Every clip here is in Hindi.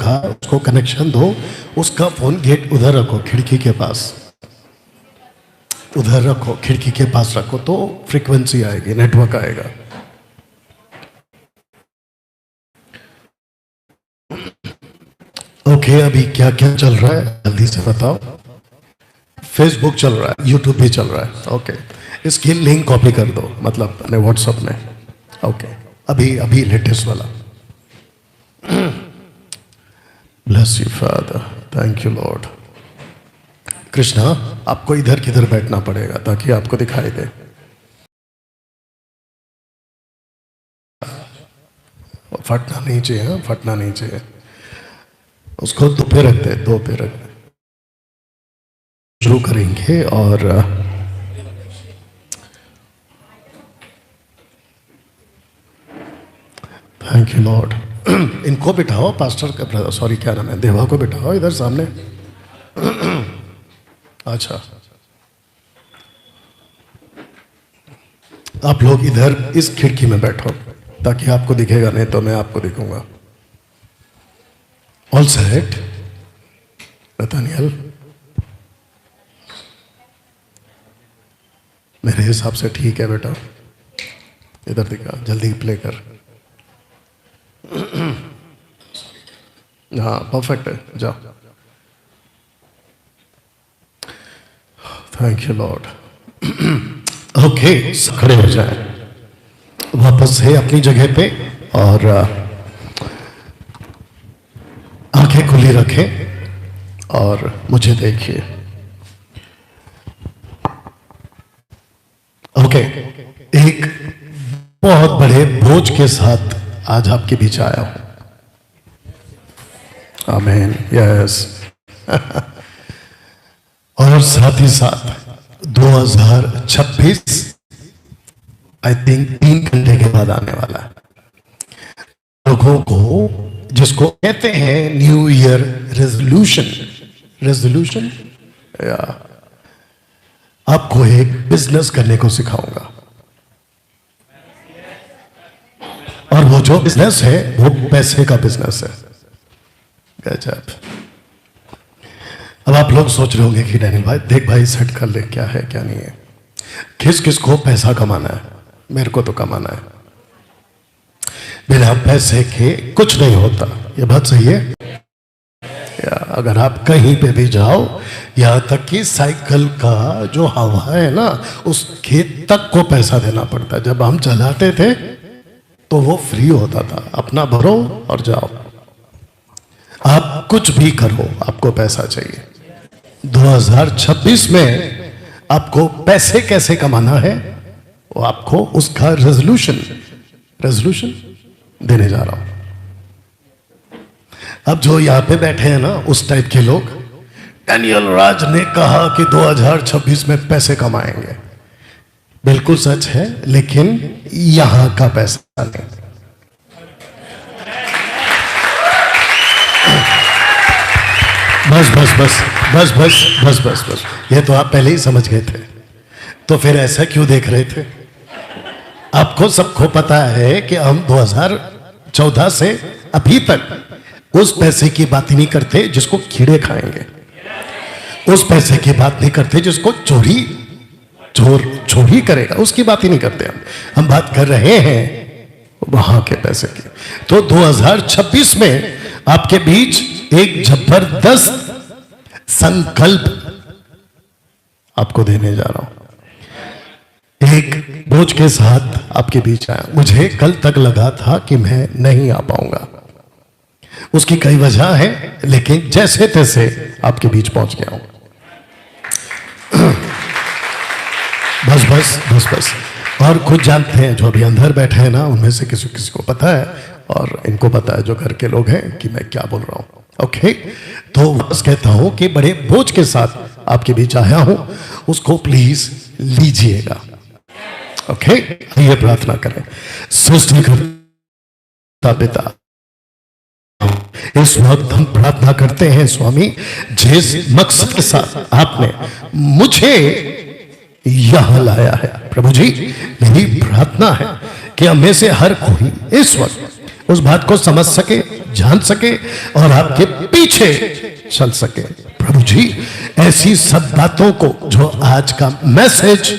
रखा, उसको कनेक्शन दो, उसका फोन गेट उधर रखो, खिड़की के पास उधर रखो, खिड़की के पास रखो, तो फ्रीक्वेंसी आएगी, नेटवर्क आएगा। ओके, अभी क्या क्या चल रहा है जल्दी से बताओ। फेसबुक चल रहा है, यूट्यूब भी चल रहा है। ओके, इसकी लिंक कॉपी कर दो, मतलब अपने व्हाट्सएप में। ओके, अभी अभी लेटेस्ट वाला। Bless you father, thank you Lord. Krishna, आपको इधर किधर बैठना पड़ेगा ताकि आपको दिखाई दे। फटना नहीं चाहिए, फटना नहीं चाहिए। उसको दो पे रख दे, दो पे रख दे। शुरू करेंगे और थैंक यू लॉर्ड। इनको बिठाओ, पास्टर का, सॉरी क्या नाम है, देवा को बिठाओ इधर सामने। अच्छा, आप लोग इधर इस खिड़की में बैठो ताकि आपको दिखेगा, नहीं तो मैं आपको दिखूंगा। ऑल सेट नतानियल, मेरे हिसाब से ठीक है बेटा, इधर दिखा, जल्दी प्ले कर। हाँ परफेक्ट है, जाओ। Thank you Lord. ओके, खड़े हो जाए वापस से अपनी जगह पे और आंखें खुली रखें और मुझे देखिए। ओके, एक बहुत बड़े बोझ के साथ आज आपके बीच आया हूं। आमीन, यस। और साथ ही साथ 2026 आई थिंक 3 घंटे के बाद आने वाला है। लोगों को, जिसको कहते हैं न्यू ईयर रेजोल्यूशन, रेजोल्यूशन या आपको एक बिजनेस करने को सिखाऊंगा। और वो जो बिजनेस है वो पैसे का बिजनेस है। गजब। अब आप लोग सोच रहे होंगे कि डैनियल भाई देख भाई सेट कर ले, क्या है क्या नहीं है। किस किस को पैसा कमाना है? मेरे को तो कमाना है। बिना पैसे के कुछ नहीं होता, ये बात सही है। या अगर आप कहीं पे भी जाओ, यहां तक कि साइकिल का जो हवा है ना, उस खेत तक को पैसा देना पड़ता है। जब हम चलाते थे तो वो फ्री होता था, अपना भरो और जाओ। आप कुछ भी करो, आपको पैसा चाहिए। 2026 में आपको पैसे कैसे कमाना है, वो आपको उसका रेजोल्यूशन देने जा रहा हूं। अब जो यहां पे बैठे हैं ना, उस टाइप के लोग, डैनियल राज ने कहा कि 2026 में पैसे कमाएंगे। बिल्कुल सच है, लेकिन यहां का पैसा नहीं। बस बस बस बस बस बस बस बस, ये तो आप पहले ही समझ गए थे, तो फिर ऐसा क्यों देख रहे थे? आपको सबको पता है कि हम 2014 से अभी तक उस पैसे की बात ही नहीं करते जिसको कीड़े खाएंगे, उस पैसे की बात नहीं करते जिसको चोरी करेगा, उसकी बात ही नहीं करते। हम बात कर रहे हैं वहां के पैसे की। तो 2026 में आपके बीच एक जबरदस्त संकल्प आपको देने जा रहा हूं। एक बोझ के साथ आपके बीच आया। मुझे कल तक लगा था कि मैं नहीं आ पाऊंगा, उसकी कई वजह है, लेकिन जैसे तैसे आपके बीच पहुंच गया हूं। बस बस बस बस। और खुद जानते हैं, जो अभी अंदर बैठे हैं ना, उनमें से किसी किसी को पता है, और इनको पता है जो घर के लोग हैं कि मैं क्या बोल रहा हूं। ओके, तो बस कहता हूं कि बड़े बोझ के साथ आपके बीच आया हूं, उसको प्लीज लीजिएगा। ओके, ये प्रार्थना करें। सृष्टिकर्ता पिता, इस वक्त हम प्रार्थना करते हैं स्वामी, जिस मकसद के साथ आपने मुझे यहां लाया है, प्रभु जी मेरी प्रार्थना है कि हमें से हर कोई इस वक्त उस बात को समझ सके जान सके और आपके पीछे चल सके। प्रभु जी ऐसी सब बातों को जो आज का मैसेज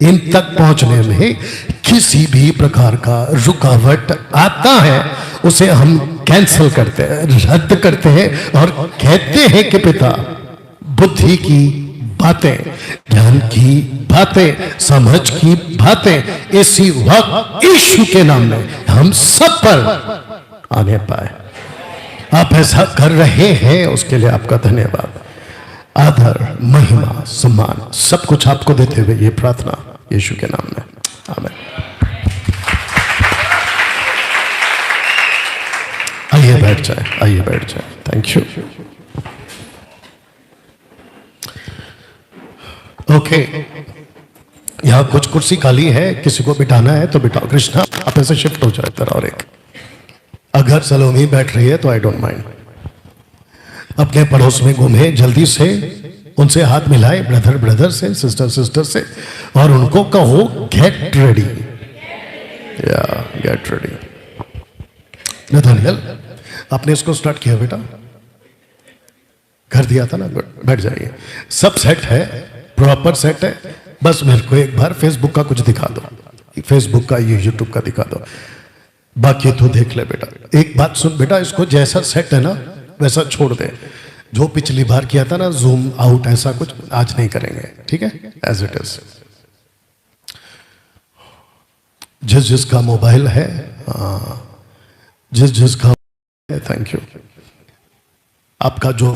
इन तक पहुंचने में किसी भी प्रकार का रुकावट आता है उसे हम कैंसिल करते हैं, रद्द करते हैं और कहते हैं कि पिता बुद्धि की बातें, ज्ञान की बातें, समझ की बातें इसी वक्त यीशु के नाम में हम सब पर आने पाए। आप ऐसा कर रहे हैं उसके लिए आपका धन्यवाद। आदर, महिमा, सम्मान सब कुछ आपको देते हुए ये प्रार्थना यीशु के नाम में, आमीन। आइए बैठ जाए, आइए बैठ जाए। Thank you. ओके, यहां कुछ कुर्सी खाली है, किसी को बिठाना है तो बिठाओ। कृष्णा आप ऐसे शिफ्ट हो जाए तरह। और एक अगर सलोमी बैठ रही है तो आई डोंट माइंड। अपने पड़ोस में घूमे, जल्दी से उनसे हाथ मिलाए, ब्रदर ब्रदर से, सिस्टर सिस्टर से, और उनको कहो गेट रेडी, या गेट रेडी। नथानियल आपने इसको स्टार्ट किया बेटा? कर दिया था ना? बैठ जाइए। सब सेट है, प्रॉपर सेट है। बस मेरे को एक बार फेसबुक का कुछ दिखा दो, फेसबुक का, ये यूट्यूब का दिखा दो, बाकी तो देख ले बेटा। एक बात सुन बेटा, इसको जैसा सेट है ना वैसा छोड़ दे। जो पिछली बार किया था ना जूम आउट, ऐसा कुछ आज नहीं करेंगे, ठीक है? As it is. जिस जिसका मोबाइल है, जिस जिसका, थैंक यू, आपका जो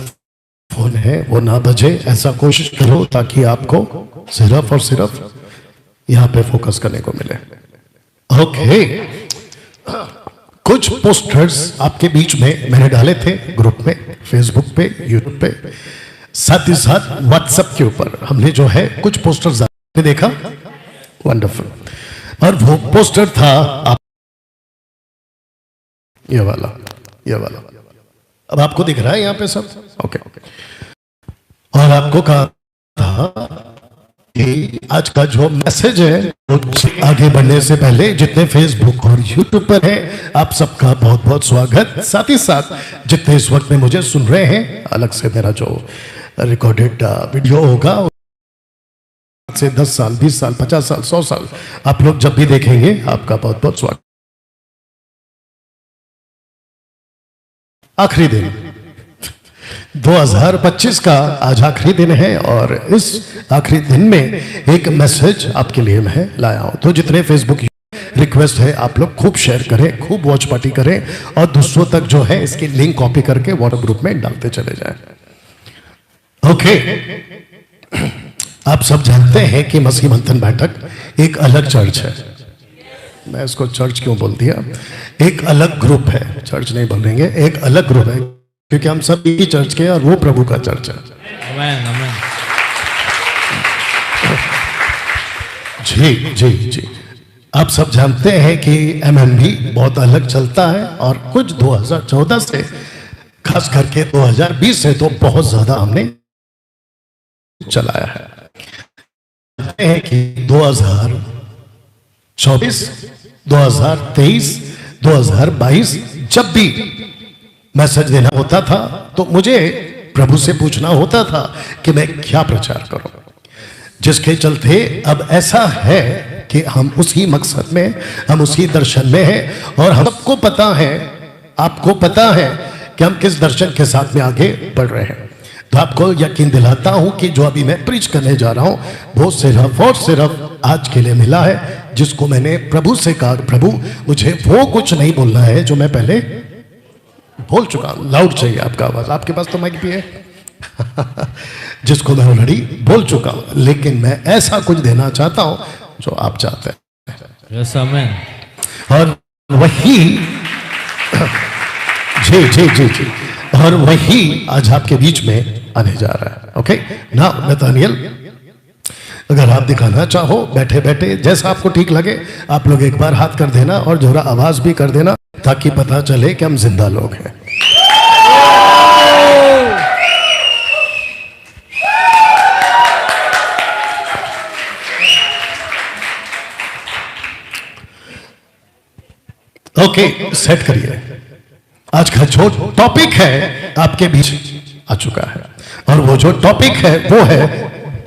फोन है वो ना बजे, ऐसा कोशिश करो ताकि आपको सिर्फ और सिर्फ यहां पे फोकस करने को मिले। ओके, कुछ पोस्टर्स आपके बीच में मैंने डाले थे ग्रुप में, फेसबुक पे, यूट्यूब पे, साथ ही साथ व्हाट्सएप के ऊपर हमने जो है कुछ पोस्टर्स आपने देखा, वंडरफुल। और वो पोस्टर था आप, ये वाला, ये वाला। अब आपको दिख रहा है यहाँ पे सब? ओके। और आपको कहा था कि आज का जो मैसेज है वो आगे बढ़ने से पहले जितने फेसबुक और यूट्यूब पर है आप सबका बहुत बहुत स्वागत। साथ ही साथ जितने इस वक्त में मुझे सुन रहे हैं, अलग से मेरा जो रिकॉर्डेड वीडियो होगा से 10 साल, 20 साल, 50 साल, 100 साल आप लोग जब भी देखेंगे आपका बहुत बहुत स्वागत। आखिरी दिन 2025 का आज आखिरी दिन है और इस आखिरी दिन में एक मैसेज आपके लिए मैं लाया हूं। तो जितने फेसबुक रिक्वेस्ट है आप लोग खूब शेयर करें, खूब वॉच पार्टी करें और दूसरों तक जो है इसकी लिंक कॉपी करके व्हाट्सएप ग्रुप में डालते चले जाएं। ओके, आप सब जानते हैं कि मसीह मंथन बैठक एक अलग चर्च है। मैं इसको चर्च क्यों बोल दिया? एक अलग ग्रुप है, चर्च नहीं बोलेंगे, एक अलग ग्रुप है, क्योंकि हम सब एक ही चर्च के हैं और वो प्रभु का चर्च है। आमीन, आमीन। जी जी जी, आप सब जानते हैं कि एमएनबी बहुत अलग चलता है और कुछ 2014 से, खास करके 2020 से तो बहुत ज्यादा हमने चलाया है। जानते हैं कि 2024, 2023, 2022 जब भी मैसेज देना होता था तो मुझे प्रभु से पूछना होता था कि मैं क्या प्रचार करूं, जिसके चलते अब ऐसा है कि हम उसी मकसद में, हम उसी दर्शन में हैं और हम सबको पता है, आपको पता है कि हम किस दर्शन के साथ में आगे बढ़ रहे हैं। तो आपको यकीन दिलाता हूं कि जो अभी मैं प्रीच करने जा रहा हूं वो सिर्फ और सिर्फ आज के लिए मिला है, जिसको मैंने प्रभु से कहा, प्रभु मुझे वो कुछ नहीं बोलना है जो मैं पहले बोल चुका हूं। लाउड चाहिए आपका आवाज, आपके पास तो माइक भी है जिसको मैं ऑलरेडी बोल चुका हूं, लेकिन मैं ऐसा कुछ देना चाहता हूं जो आप चाहते हैं। यस आमीन। और वही जी जी जी जी, और वही आज आपके बीच में आने जा रहा है। ओके, नाउ नथानियल, अगर आप दिखाना चाहो बैठे बैठे, जैसा आपको ठीक लगे, आप लोग एक बार हाथ कर देना और जरा आवाज भी कर देना ताकि पता चले कि हम जिंदा लोग हैं। ओके, सेट करिए। आज का जो टॉपिक है आपके बीच आ चुका है, और वो जो टॉपिक है वो है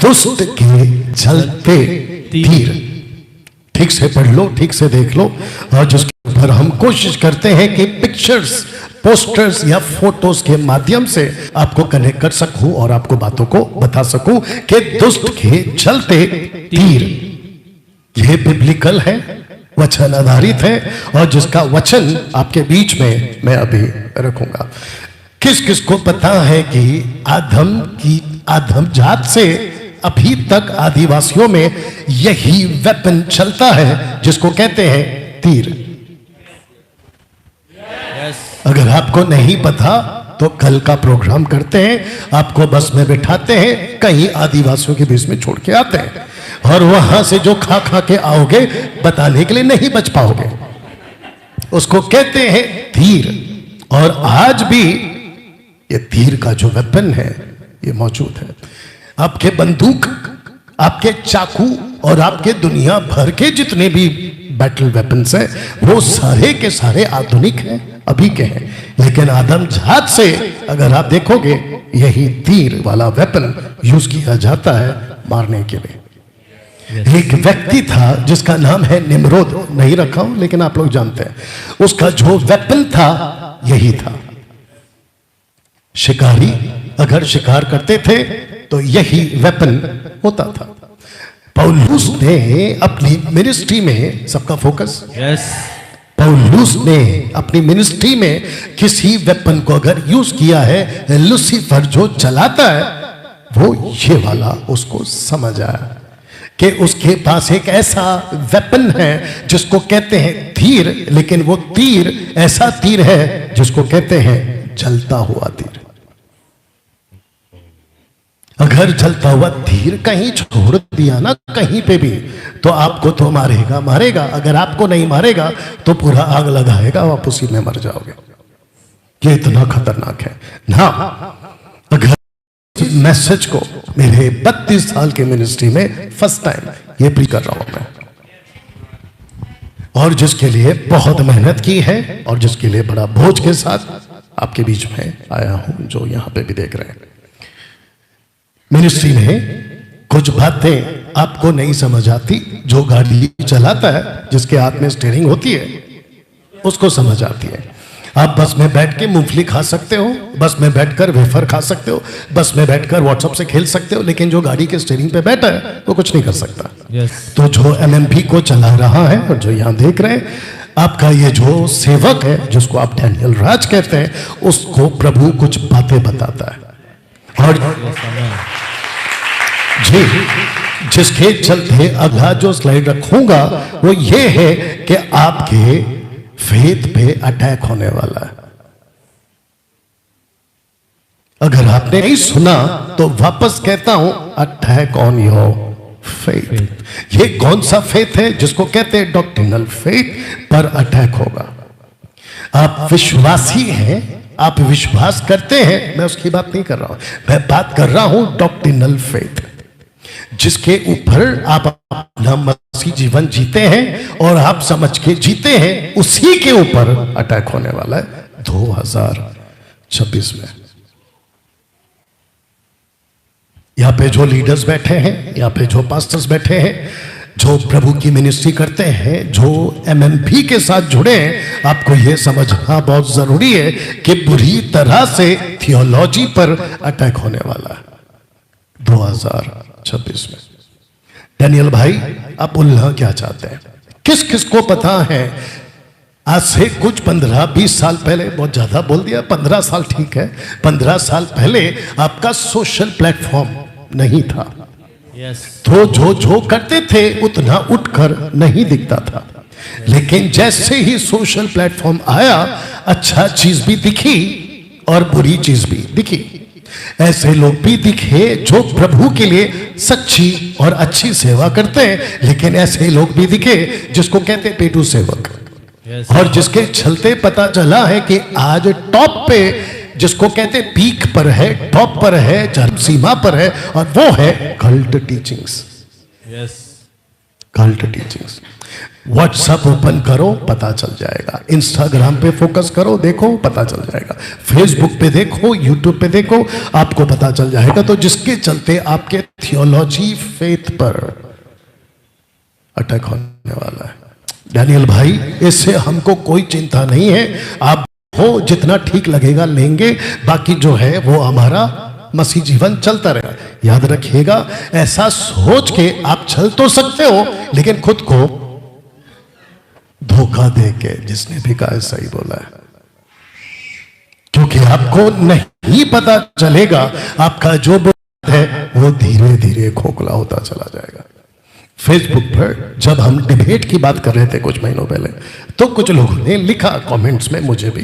दुष्ट के जलते तीर। ठीक से पढ़ लो, ठीक से देख लो, और जिसके ऊपर हम कोशिश करते हैं कि पिक्चर्स, पोस्टर्स या फोटोज के माध्यम से आपको कनेक्ट कर सकूं और आपको बातों को बता सकूं कि दुष्ट के जलते तीर ये बिब्लिकल है, वचन आधारित है, और जिसका वचन आपके बीच में मैं अभी रखूंगा। किस किस को पता है कि आदम जात से अभी तक आदिवासियों में यही वेपन चलता है जिसको कहते हैं तीर। अगर आपको नहीं पता तो कल का प्रोग्राम करते हैं, आपको बस में बिठाते हैं, कहीं आदिवासियों के बीच में छोड़ के आते हैं, और वहां से जो खा खा के आओगे बताने के लिए नहीं बच पाओगे। उसको कहते हैं तीर। और आज भी ये तीर का जो वेपन है ये मौजूद है। आपके बंदूक, आपके चाकू और आपके दुनिया भर के जितने भी बैटल वेपन्स हैं वो सारे के सारे आधुनिक हैं, अभी के हैं, लेकिन आदम जात से अगर आप देखोगे यही तीर वाला वेपन यूज किया जाता है मारने के लिए। एक व्यक्ति था जिसका नाम है निम्रोद, नहीं रखा हूं लेकिन आप लोग जानते हैं, उसका जो वेपन था यही था। शिकारी अगर शिकार करते थे तो यही वेपन होता था। पौलुस ने अपनी मिनिस्ट्री में, सबका फोकस, पौलुस ने अपनी मिनिस्ट्री में किसी वेपन को अगर यूज किया है, लूसीफर जो चलाता है वो ये वाला उसको समझ आया कि उसके पास एक ऐसा वेपन है जिसको कहते हैं तीर, लेकिन वो तीर ऐसा तीर है जिसको कहते हैं जलता हुआ तीर। अगर जलता हुआ तीर कहीं छोड़ दिया ना कहीं पे भी तो आपको तो मारेगा मारेगा, अगर आपको नहीं मारेगा तो पूरा आग लगाएगा, आप उसी में मर जाओगे। ये इतना खतरनाक है ना। अगर मैसेज को मेरे 32 साल के मिनिस्ट्री में फर्स्ट टाइम ये प्री कर रहा हूं मैं, और जिसके लिए बहुत मेहनत की है और जिसके लिए बड़ा बोझ के साथ आपके बीच में आया हूं, जो यहां पे भी देख रहे हैं। मिनिस्ट्री में कुछ बातें आपको नहीं समझ आती, जो गाड़ी चलाता है जिसके हाथ में स्टीयरिंग होती है उसको समझ आती है। आप बस में बैठ के मूंगफली खा सकते हो, बस में बैठकर वेफर खा सकते हो, बस में बैठकर व्हाट्सएप से खेल सकते हो, लेकिन जो गाड़ी के स्टीयरिंग पे बैठा है वो कुछ नहीं कर सकता। तो जो एमएमपी को चला रहा है और जो यहां देख रहे हैं, आपका ये जो सेवक है जिसको आप डैनियल राज कहते हैं, उसको प्रभु कुछ बातें बताता है, और जी जिसके चलते अगला जो स्लाइड रखूंगा वो ये है कि आपके फेथ पे अटैक होने वाला है। अगर आपने नहीं सुना तो वापस कहता हूं, अटैक ऑन योर फेथ। ये कौन सा फेथ है जिसको कहते हैं डॉक्ट्रिनल फेथ, पर अटैक होगा। आप विश्वासी हैं, आप विश्वास करते हैं, मैं उसकी बात नहीं कर रहा हूं, मैं बात कर रहा हूं डॉक्ट्रिनल फेथ, जिसके ऊपर आप अपना मसीह जीवन जीते हैं और आप समझ के जीते हैं, उसी के ऊपर अटैक होने वाला है 2026 में। यहां पे जो लीडर्स बैठे हैं, यहां पे जो पास्टर्स बैठे हैं, जो प्रभु की मिनिस्ट्री करते हैं, जो एमएमपी के साथ जुड़े हैं, आपको यह समझना बहुत जरूरी है कि बुरी तरह से थियोलॉजी पर अटैक होने वाला है 2026 में। डैनियल भाई, आप बोलना क्या चाहते हैं? किस किस को पता है आज से कुछ 15-20 साल पहले, बहुत ज्यादा बोल दिया, 15 साल ठीक है, 15 साल पहले आपका सोशल प्लेटफॉर्म नहीं था। तो जो करते थे उतना उठकर नहीं दिखता था, लेकिन जैसे ही सोशल प्लेटफॉर्म आया, अच्छा चीज भी दिखी और बुरी चीज भी दिखी। ऐसे लोग भी दिखे जो प्रभु के लिए सच्ची और अच्छी सेवा करते हैं, लेकिन ऐसे लोग भी दिखे जिसको कहते पेटू सेवक, और जिसके चलते पता चला है कि आज टॉप पे, जिसको कहते पीक पर है, टॉप पर है, चरम सीमा पर है, और वो है cult teachings. Cult teachings. WhatsApp open करो, पता चल जाएगा। इंस्टाग्राम पे फोकस करो, देखो, पता चल जाएगा। फेसबुक पे देखो, यूट्यूब पे देखो, आपको पता चल जाएगा। तो जिसके चलते आपके थियोलॉजी फेथ पर अटैक होने वाला है। डैनियल भाई, इससे हमको कोई चिंता नहीं है। आप हो जितना ठीक लगेगा लेंगे, बाकी जो है वो हमारा मसीह जीवन चलता रहेगा। याद रखिएगा, ऐसा सोच के आप चल तो सकते हो, लेकिन खुद को धोखा दे के, जिसने भी कहा सही बोला है, क्योंकि आपको नहीं पता चलेगा आपका जो है वो धीरे धीरे खोखला होता चला जाएगा। फेसबुक पर जब हम डिबेट की बात कर रहे थे कुछ महीनों पहले, तो कुछ लोगों ने लिखा कमेंट्स में, मुझे भी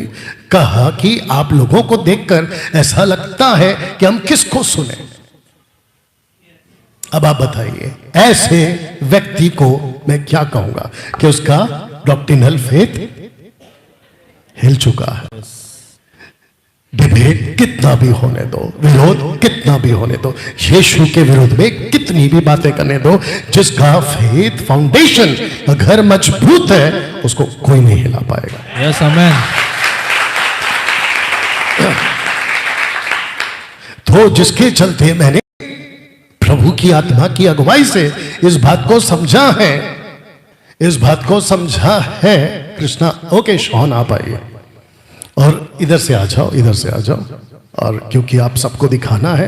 कहा कि आप लोगों को देखकर ऐसा लगता है कि हम किसको सुने। अब आप बताइए, ऐसे व्यक्ति को मैं क्या कहूंगा कि उसका डॉक्ट्रिनल फेथ हिल चुका है। डिबेट कितना भी होने दो, विरोध कितना भी होने दो, यीशु के विरोध में कितनी भी बातें करने दो, जिसका फेथ फाउंडेशन घर मजबूत है, उसको कोई नहीं हिला पाएगा। Yes amen. तो जिसके चलते मैंने प्रभु की आत्मा की अगुवाई से इस बात को समझा है, इस बात को समझा है। कृष्णा, ओके शॉन, आप आइए और इधर से आ जाओ, इधर से आ जाओ। और क्योंकि आप सबको दिखाना है,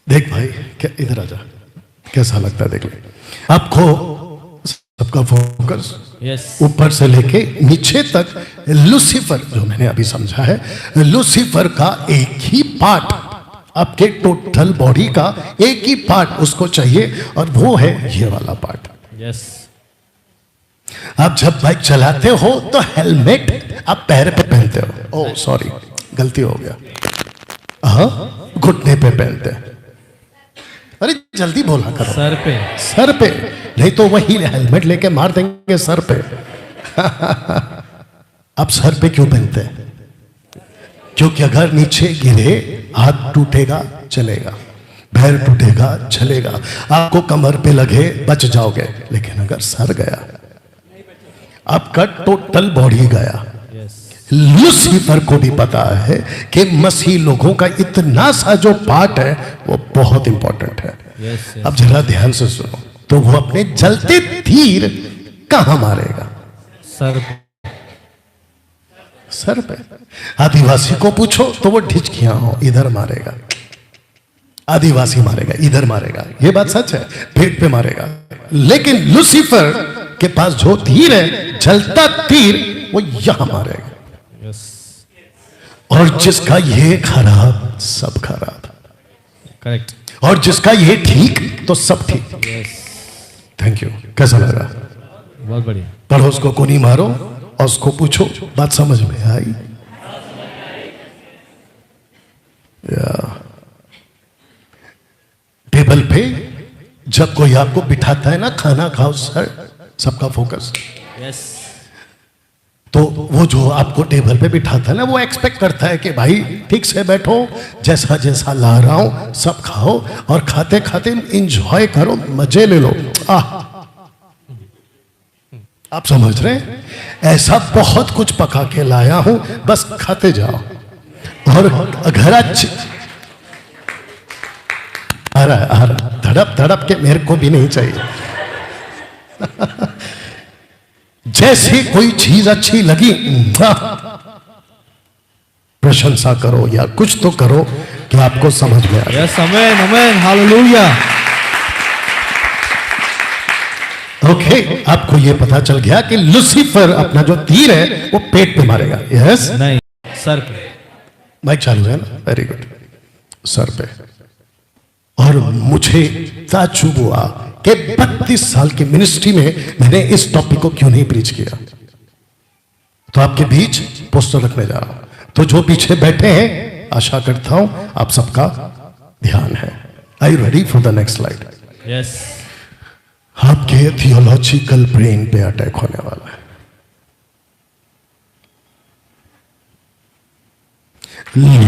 देख भाई, क्या इधर आ जा, कैसा लगता है देख ले। आपको सबका फोकस ऊपर से लेके नीचे तक लूसीफर, जो मैंने अभी समझा है, लूसीफर का एक ही पार्ट, आपके टोटल बॉडी का एक ही पार्ट उसको चाहिए, और वो है ये वाला पार्ट। यस। आप जब बाइक चलाते हो तो हेलमेट आप पैर पे पहनते हो। ओह सॉरी, गलती हो गया। हाँ, घुटने पे पहनते हैं। अरे जल्दी बोला करो। सर पे। सर पे, नहीं तो वही हेलमेट लेके मार देंगे सर पे। आप सर पे क्यों पहनते हैं? क्योंकि अगर नीचे गिरे, हाथ टूटेगा चलेगा, पैर टूटेगा चलेगा, आपको कमर पे लगे बच जाओगे, लेकिन अगर सर गया, आपका टोटल बॉडी गया। लूसीफर को भी पता है कि मसीह लोगों का इतना सा जो पार्ट है वो बहुत इंपॉर्टेंट है। अब जरा ध्यान से सुनो, तो वो अपने जलते तीर कहां मारेगा? सर। सर पे। आदिवासी को पूछो तो वो ढिचकियां हो, इधर मारेगा। आदिवासी मारेगा, इधर मारेगा, ये बात सच है, पेट पे मारेगा। लेकिन लूसीफर के पास जो तीर है, जलता तीर, वो यहां मारेगा। और जिसका ये खराब, सब खराब। करेक्ट। और जिसका ये ठीक, तो सब ठीक। Thank you. कैसा लग रहा? बहुत बढ़िया। पड़ोस को कोनी मारो और उसको पूछो, बात समझ में आई? टेबल पे जब कोई आपको बिठाता है ना, खाना खाओ सर, सबका फोकस। यस। तो वो जो आपको टेबल पे बिठाता है ना, वो एक्सपेक्ट करता है कि भाई ठीक से बैठो, जैसा जैसा ला रहा हूं सब खाओ, और खाते खाते इंजॉय करो, मजे ले लो। आप समझ रहे हैं? ऐसा बहुत कुछ पका के लाया हूं, बस खाते जाओ। और अगर अच्छी आ रहा धड़प धड़प के, मेरे को भी नहीं चाहिए। जैसे कोई चीज अच्छी लगी, प्रशंसा करो या कुछ तो करो कि आपको समझ में आए। Yes amen amen hallelujah. Okay, आपको ये पता चल गया कि लूसीफर अपना जो तीर है वो पेट पे मारेगा। यस? नहीं, सर पे। माइक चालू है ना? Very good. सर पे। और मुझे ताज्जुब हुआ कि 32 साल की मिनिस्ट्री में मैंने इस टॉपिक को क्यों नहीं प्रीच किया। तो आपके बीच पोस्टर रखने जा रहा हूं। तो जो पीछे बैठे हैं, आशा करता हूं आप सबका ध्यान है। Are you ready for the next slide? Yes. आपके थियोलॉजिकल ब्रेन पे अटैक होने वाला है।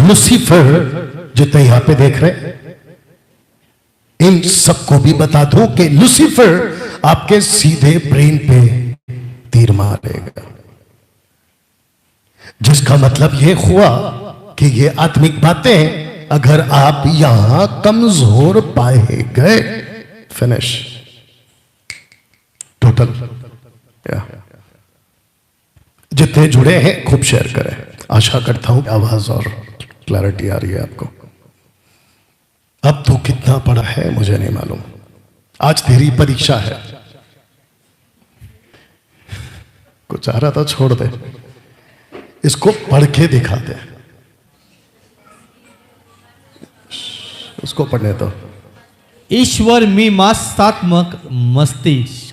लूसीफर जितने यहां पे देख रहे हैं, इन सबको भी बता दूं कि लूसीफर आपके सीधे ब्रेन पे तीर मारेगा, जिसका मतलब ये हुआ कि ये आत्मिक बातें अगर आप यहां कमजोर पाए गए, फिनिश टोटल। जितने जुड़े हैं खूब शेयर करें। आशा करता हूं आवाज और क्लैरिटी आ रही है आपको। अब तो कितना पढ़ा है मुझे नहीं मालूम, आज तेरी परीक्षा है। कुछ आ रहा था छोड़ दे, इसको पढ़ के दिखा दे, उसको पढ़ने दो। ईश्वर मीमांसात्मक मस्तिष्क।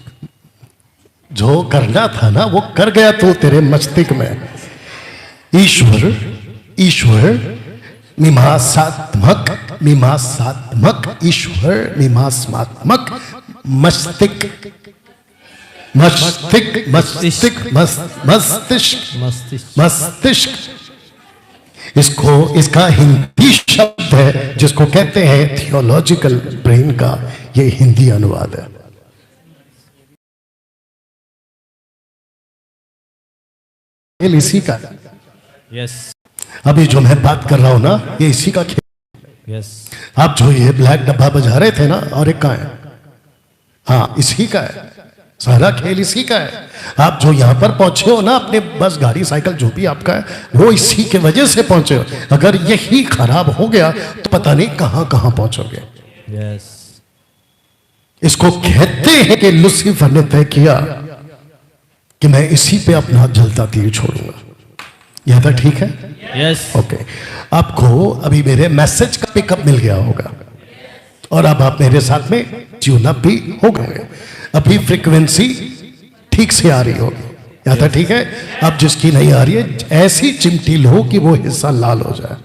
जो करना था ना वो कर गया तू तेरे मस्तिष्क में। ईश्वर मीमांसात्मक ईश्वर मीमांसात्मक मस्तिष्क। इसका हिंदी शब्द है जिसको कहते हैं थियोलॉजिकल ब्रेन का, ये हिंदी अनुवाद है। खेल इसी का। यस अभी जो मैं बात कर रहा हूं ना, ये इसी का खेल। यस आप जो ये ब्लैक डब्बा बजा रहे थे ना, और एक का है, हाँ इसी का है, सारा खेल इसी का है। आप जो यहां पर पहुंचे हो ना, अपने बस गाड़ी साइकिल जो भी आपका है, वो इसी के वजह से पहुंचे हो। अगर यही खराब हो गया तो पता नहीं कहां कहां पहुंचोगे। यस इसको कहते हैं कि लूसीफर ने तय किया कि मैं इसी पे अपना जलता तीर छोड़ूंगा। यह तो ठीक है। यस ओके, आपको अभी मेरे मैसेज का पिकअप मिल गया होगा और अब आप मेरे साथ में ट्यून अप भी हो गए। अभी फ्रीक्वेंसी ठीक से आ रही होगी। यह तो ठीक है। अब जिसकी नहीं आ रही है, ऐसी चिमटी लो कि वो हिस्सा लाल हो जाए।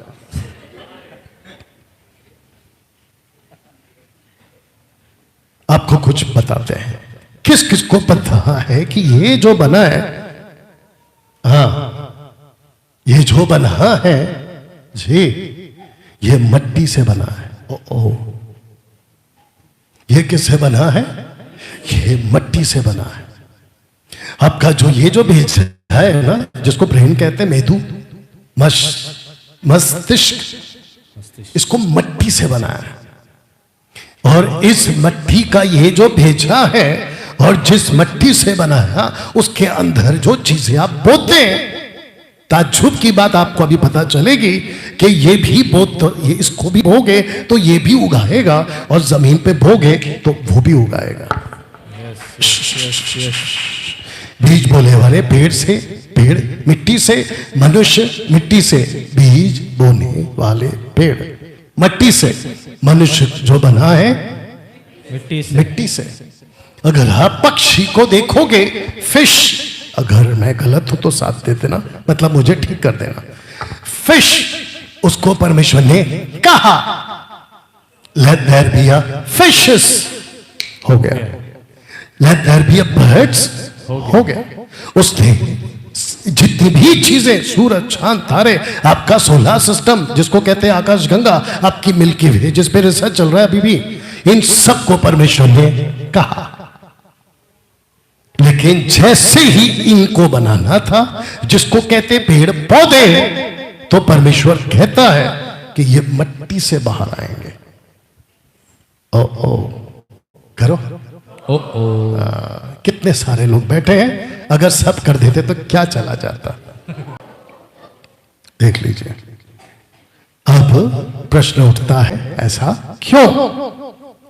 आपको कुछ बताते हैं, किस किस को पता है कि ये जो बना है, हाँ ये जो बना है जी, ये मिट्टी से बना है। ओ ये किससे बना है? ये मिट्टी से बना है। आपका जो ये जो भेज है ना, जिसको ब्रेन कहते हैं, मेदू मस्तिष्क, इसको मिट्टी से बनाया है। और इस मिट्टी का ये जो भेजा है और जिस मिट्टी से बनाया, उसके अंदर जो चीजें आप बोते हैं, ताज्जुब की बात आपको अभी पता चलेगी कि ये भी ये इसको भी बोगे तो ये भी उगाएगा, और जमीन पे बोगे तो वो भी उगाएगा। बीज बोने वाले पेड़ से, पेड़ मिट्टी से, मनुष्य मिट्टी से, बीज बोने वाले पेड़ मिट्टी से, मनुष्य जो बना है मिट्टी से। अगर आप पक्षी को देखोगे, फिश, अगर मैं गलत हूं तो साथ दे देना, मतलब मुझे ठीक कर देना। फिश, उसको परमेश्वर ने कहा let there be a fishes, हो गया। Let there be a birds, हो गया। उसने जितनी भी चीजें, सूरज, चांद, तारे, आपका सोलर सिस्टम जिसको कहते हैं आकाश गंगा, आपकी मिल्की वे जिस पे रिसर्च चल रहा है अभी भी, इन सबको परमेश्वर ने कहा। लेकिन जैसे ही इनको बनाना था, जिसको कहते पेड़ पौधे, तो परमेश्वर कहता है कि ये मिट्टी से बाहर आएंगे। ओ करो। कितने सारे लोग बैठे हैं, अगर सब कर देते तो क्या चला जाता। देख लीजिए। अब प्रश्न उठता है, ऐसा क्यों?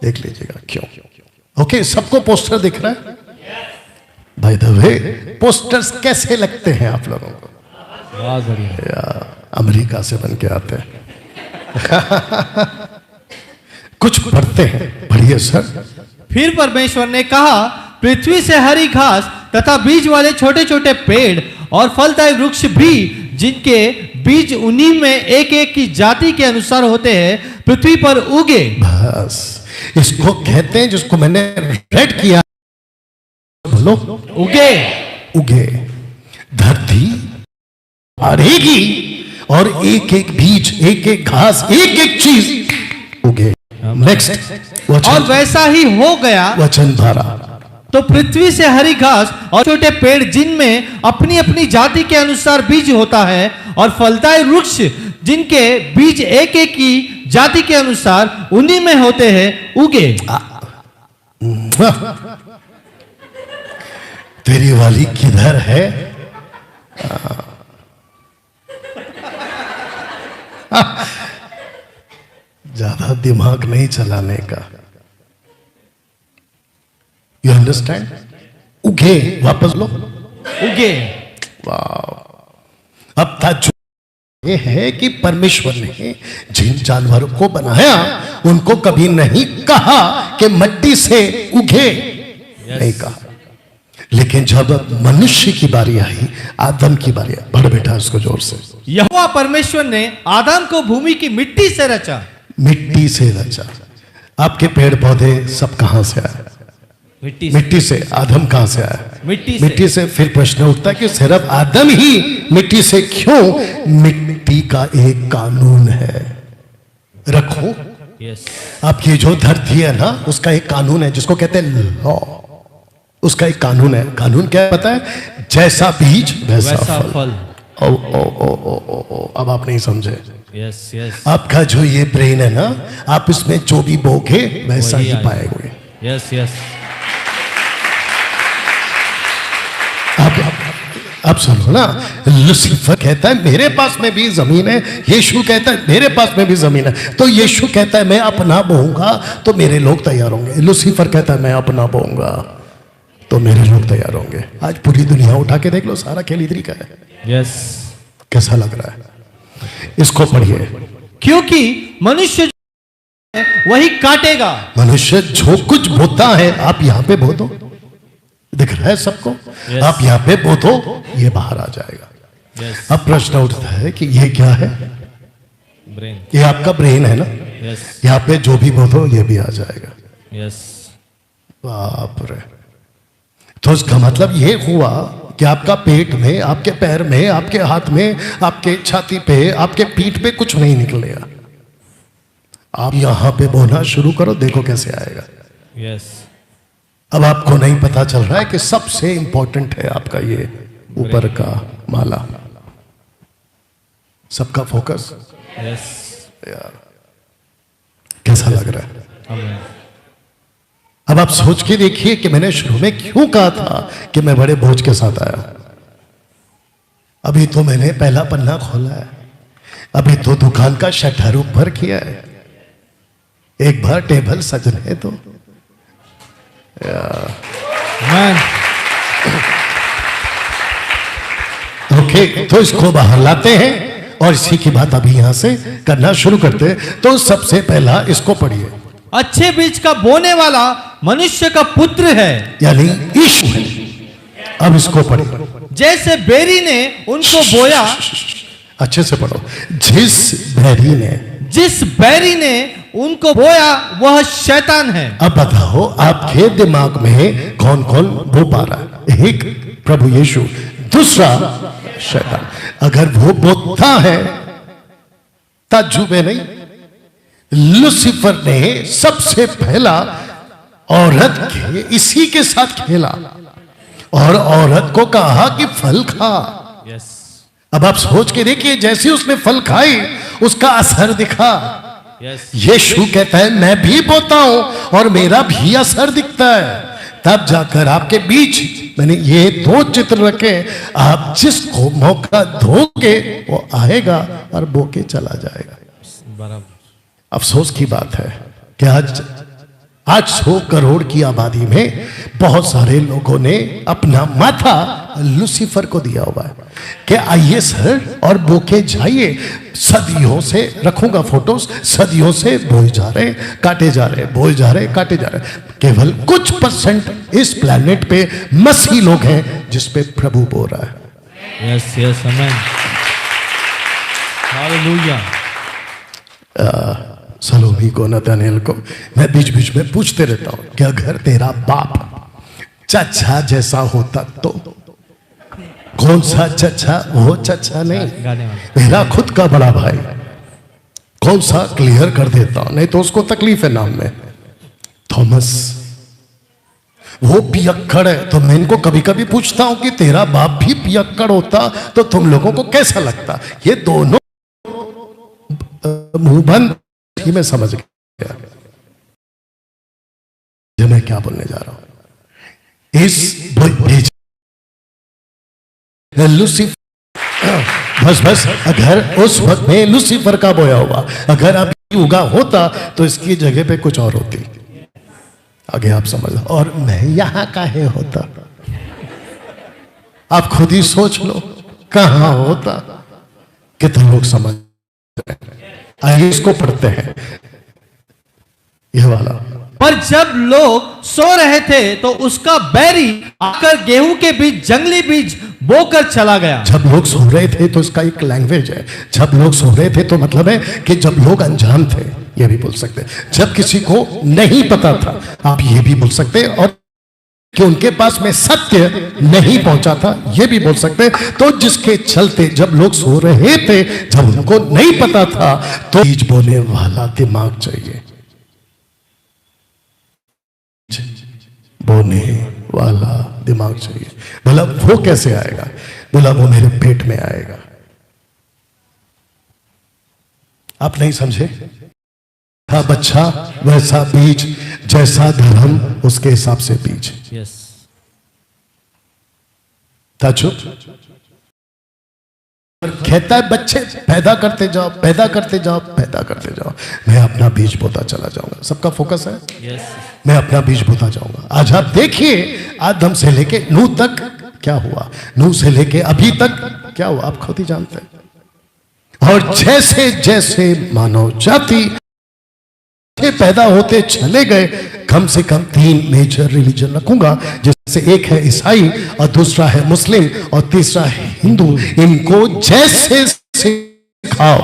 देख लीजिएगा क्यों। ओके, सबको पोस्टर दिख रहा है? बाय द वे, पोस्टर्स कैसे लगते हैं आप लोगों को? बहुत बढ़िया। अमेरिका से बन के आते हैं। कुछ पढ़ते हैं, पढ़िए सर। फिर परमेश्वर ने कहा, पृथ्वी से हरी घास तथा बीज वाले छोटे छोटे पेड़ और फलदायी वृक्ष भी, जिनके बीज उन्हीं में एक एक की जाति के अनुसार होते हैं, पृथ्वी पर उगे। बस इसको कहते हैं, जिसको मैंने रेड किया, बोलो, उगे। धरती भरेगी और एक एक बीज, एक एक घास, एक एक चीज उगे। नेक्स्ट, और वैसा ही हो गया। वचन धारा, तो पृथ्वी से हरी घास और छोटे पेड़ जिनमें अपनी अपनी जाति के अनुसार बीज होता है और फलदायी वृक्ष जिनके बीज एक एक की जाति के अनुसार उन्हीं में होते हैं उगे। तेरी वाली किधर है? ज्यादा दिमाग नहीं चलाने का। You understand? उगे, वापस लो, उगे। वाह। अब ताज्जुब ये है कि परमेश्वर ने जिन जानवरों को बनाया उनको कभी नहीं कहा कि मिट्टी से उगे, नहीं कहा। लेकिन जब मनुष्य की बारी आई, आदम की बारी आई, बढ़ बेटा उसको जोर से, यहोवा परमेश्वर ने आदम को भूमि की मिट्टी से रचा। मिट्टी से रचा। आपके पेड़ पौधे सब कहां से आए? मिट्टी से। आदम कहां से आया? मिट्टी से। फिर प्रश्न उठता है कि सिर्फ आदम ही मिट्टी से क्यों? मिट्टी का एक कानून है, रखो। आपकी जो धरती है ना, उसका एक कानून है जिसको कहते हैं लॉ। उसका एक कानून है। कानून क्या पता है? जैसा बीज वैसा फल। ओ ओ ओ ओ ओ ओ अब आप नहीं समझे। आपका जो ये ब्रेन है ना, आप इसमें जो भी बोगे वैसा ही पाएंगे। अब सुनो ना, लूसीफर कहता है मेरे पास में भी जमीन है, यीशु कहता है मेरे पास में भी जमीन है। तो यीशु कहता है मैं अपना बोऊंगा तो मेरे लोग तैयार होंगे। लूसीफर कहता है मैं अपना बोऊंगा तो मेरे लोग तैयार होंगे। आज पूरी दुनिया उठा के देख लो, सारा खेल इधर का है। कैसा लग रहा है? इसको पढ़िए। क्योंकि मनुष्य वही काटेगा। मनुष्य जो कुछ बोता है, आप यहाँ पे बो दो, दिख रहा है सबको। आप यहाँ पे बो दो, ये बाहर आ जाएगा। अब प्रश्न उठता है कि ये क्या है? ब्रेन। ये आपका ब्रेन है ना? यहाँ पे जो भी बो दो ये भी आ जाएगा। बाप रे। तो इसका मतलब ये हुआ कि आपका पेट में, आपके पैर में, आपके हाथ में, आपके छाती पे, आपके पीठ पे कुछ नहीं निकलेगा। आप यहां पे बोना शुरू करो, देखो कैसे आएगा। अब आपको नहीं पता चल रहा है कि सबसे इंपॉर्टेंट है आपका ये ऊपर का माला, सबका फोकस। यार कैसा लग रहा है? अब आप सोच के देखिए कि मैंने शुरू में क्यों कहा था कि मैं बड़े बोझ के साथ आया। अभी तो मैंने पहला पन्ना खोला है, अभी तो दुकान का शटर ऊपर किया है। एक बार टेबल सजने तो ओके, तो इसको बाहर लाते हैं और इसी की बात अभी यहां से करना शुरू करते हैं। तो सबसे पहला इसको पढ़िए। अच्छे बीज का बोने वाला मनुष्य का पुत्र है, यानी ईश्वर है। अब इसको पढ़िए। जैसे बेरी ने उनको बोया, अच्छे से पढ़ो। जिस बैरी ने उनको बोया वह शैतान है। अब बताओ आपके दिमाग में कौन कौन बो पा रहा है? एक प्रभु यीशु, दूसरा शैतान। अगर वो बोता है ताज्जुब है नहीं। लूसीफर ने सबसे पहला औरत के इसी के साथ खेला और औरत को कहा कि फल खा। अब आप सोच के देखिए, जैसे उसने फल खाई उसका असर दिखा। यीशु कहता है मैं भी बोता हूं और मेरा भी असर दिखता है। तब जाकर आपके बीच मैंने ये दो चित्र रखे, आप जिसको मौका दोगे वो आएगा और बोके चला जाएगा। अफसोस की बात है कि आज 100 करोड़ की आबादी में बहुत सारे लोगों ने अपना माथा लूसीफर को दिया हुआ है कि आइए सर और बोके जाइए। सदियों से रखूंगा फोटोज, सदियों से बोए जा रहे, काटे जा रहे, बोए जा रहे, काटे जा रहे। केवल कुछ % इस प्लेनेट पे मसीह लोग हैं जिस पे प्रभु बोल रहा है। Yes amen, hallelujah. सलोमी को, नतनेल को मैं बीच बीच में पूछते रहता हूं कि अगर तेरा बाप चचा जैसा होता तो कौन सा चचा? वो चचा नहीं, मेरा खुद का बड़ा भाई। कौन सा? क्लियर कर देता हूं, नहीं तो उसको तकलीफ है नाम में। थॉमस। वो पियक्कड़ है, तो मैं इनको कभी कभी पूछता हूं कि तेरा बाप भी पियक्कड़ होता तो तुम लोगों को कैसा लगता। ये दोनों मुंह बंद ही मैं समझ गया जो मैं क्या बोलने जा रहा हूं। इस लूसीफर बस अगर उस वक्त में लूसीफर का बोया हुआ अगर अभी उगा होता तो इसकी जगह पे कुछ और होती। आगे आप समझ लो। और मैं यहां काहे होता, आप खुद ही सोच लो कहां होता। कितने लोग समझ आइए इसको पढ़ते हैं ये वाला। पर जब लोग सो रहे थे तो उसका बैरी आकर गेहूं के बीच जंगली बीज बोकर चला गया। जब लोग सो रहे थे तो इसका एक लैंग्वेज है। जब लोग सो रहे थे तो मतलब है कि जब लोग अनजान थे, ये भी बोल सकते हैं। जब किसी को नहीं पता था, आप ये भी बोल सकते हैं। और कि उनके पास में सत्य नहीं पहुंचा था, ये भी बोल सकते हैं। तो जिसके चलते जब लोग सो रहे थे, जब उनको नहीं पता था, तो बीज बोने वाला दिमाग चाहिए, बोने वाला दिमाग चाहिए। बोला वो कैसे आएगा? बोला वो मेरे पेट में आएगा। आप नहीं समझे? था बच्चा वैसा बीज, जैसा धर्म उसके हिसाब से बीज। यस। था चुप। कहता है बच्चे पैदा करते जाओ, पैदा करते जाओ, पैदा करते जाओ। मैं अपना बीज बोता चला जाऊंगा। सबका फोकस है यस। मैं अपना बीज बोता जाऊंगा। आज आप देखिए आदम से लेके नूह तक क्या हुआ, नूह से लेके अभी तक क्या हुआ, आप खुद ही जानते हैं। और जैसे जैसे मानव जाति पैदा होते चले गए, कम से कम 3 मेजर रिलीजन रखूंगा, जिससे एक है ईसाई और दूसरा है मुस्लिम और तीसरा है हिंदू। इनको जैसे सिखाओ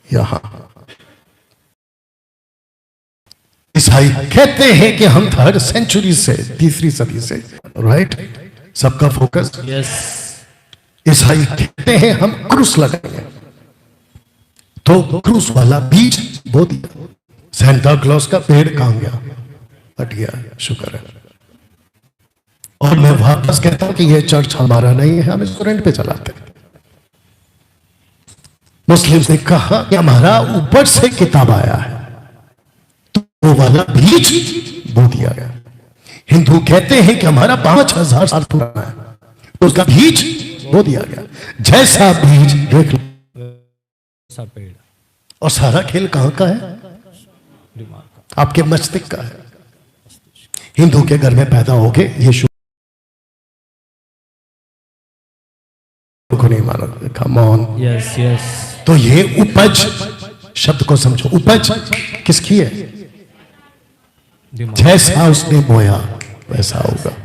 यहां ईसाई कहते हैं कि हम 3rd सेंचुरी से, 3री सदी से, राइट। सबका फोकस यस। ईसाई कहते हैं हम क्रूस लगाएंगे, तो क्रूस वाला बीज बो दिया। सेंटा क्लॉज का पेड़ कहां गया? हट गया, शुक्र है। और मैं वापस कहता हूं कि यह चर्च हमारा नहीं है, हम इसको रेंट पे चलाते हैं। मुस्लिम ने कहा कि हमारा ऊपर से किताब आया है, तो वो वाला बीज बो दिया गया। हिंदू कहते हैं कि हमारा 5000 साल पुराना है, तो उसका बीज बो दिया गया। जैसा बीज देख लो, पेड़। और सारा खेल कहां का है? आपके मस्तिष्क का है। हिंदू के घर में पैदा हो गए, ये को नहीं मानो, कम ऑन। Yes yes. तो ये उपज शब्द को समझो, उपज किसकी है? जैसा उसने बोया वैसा होगा।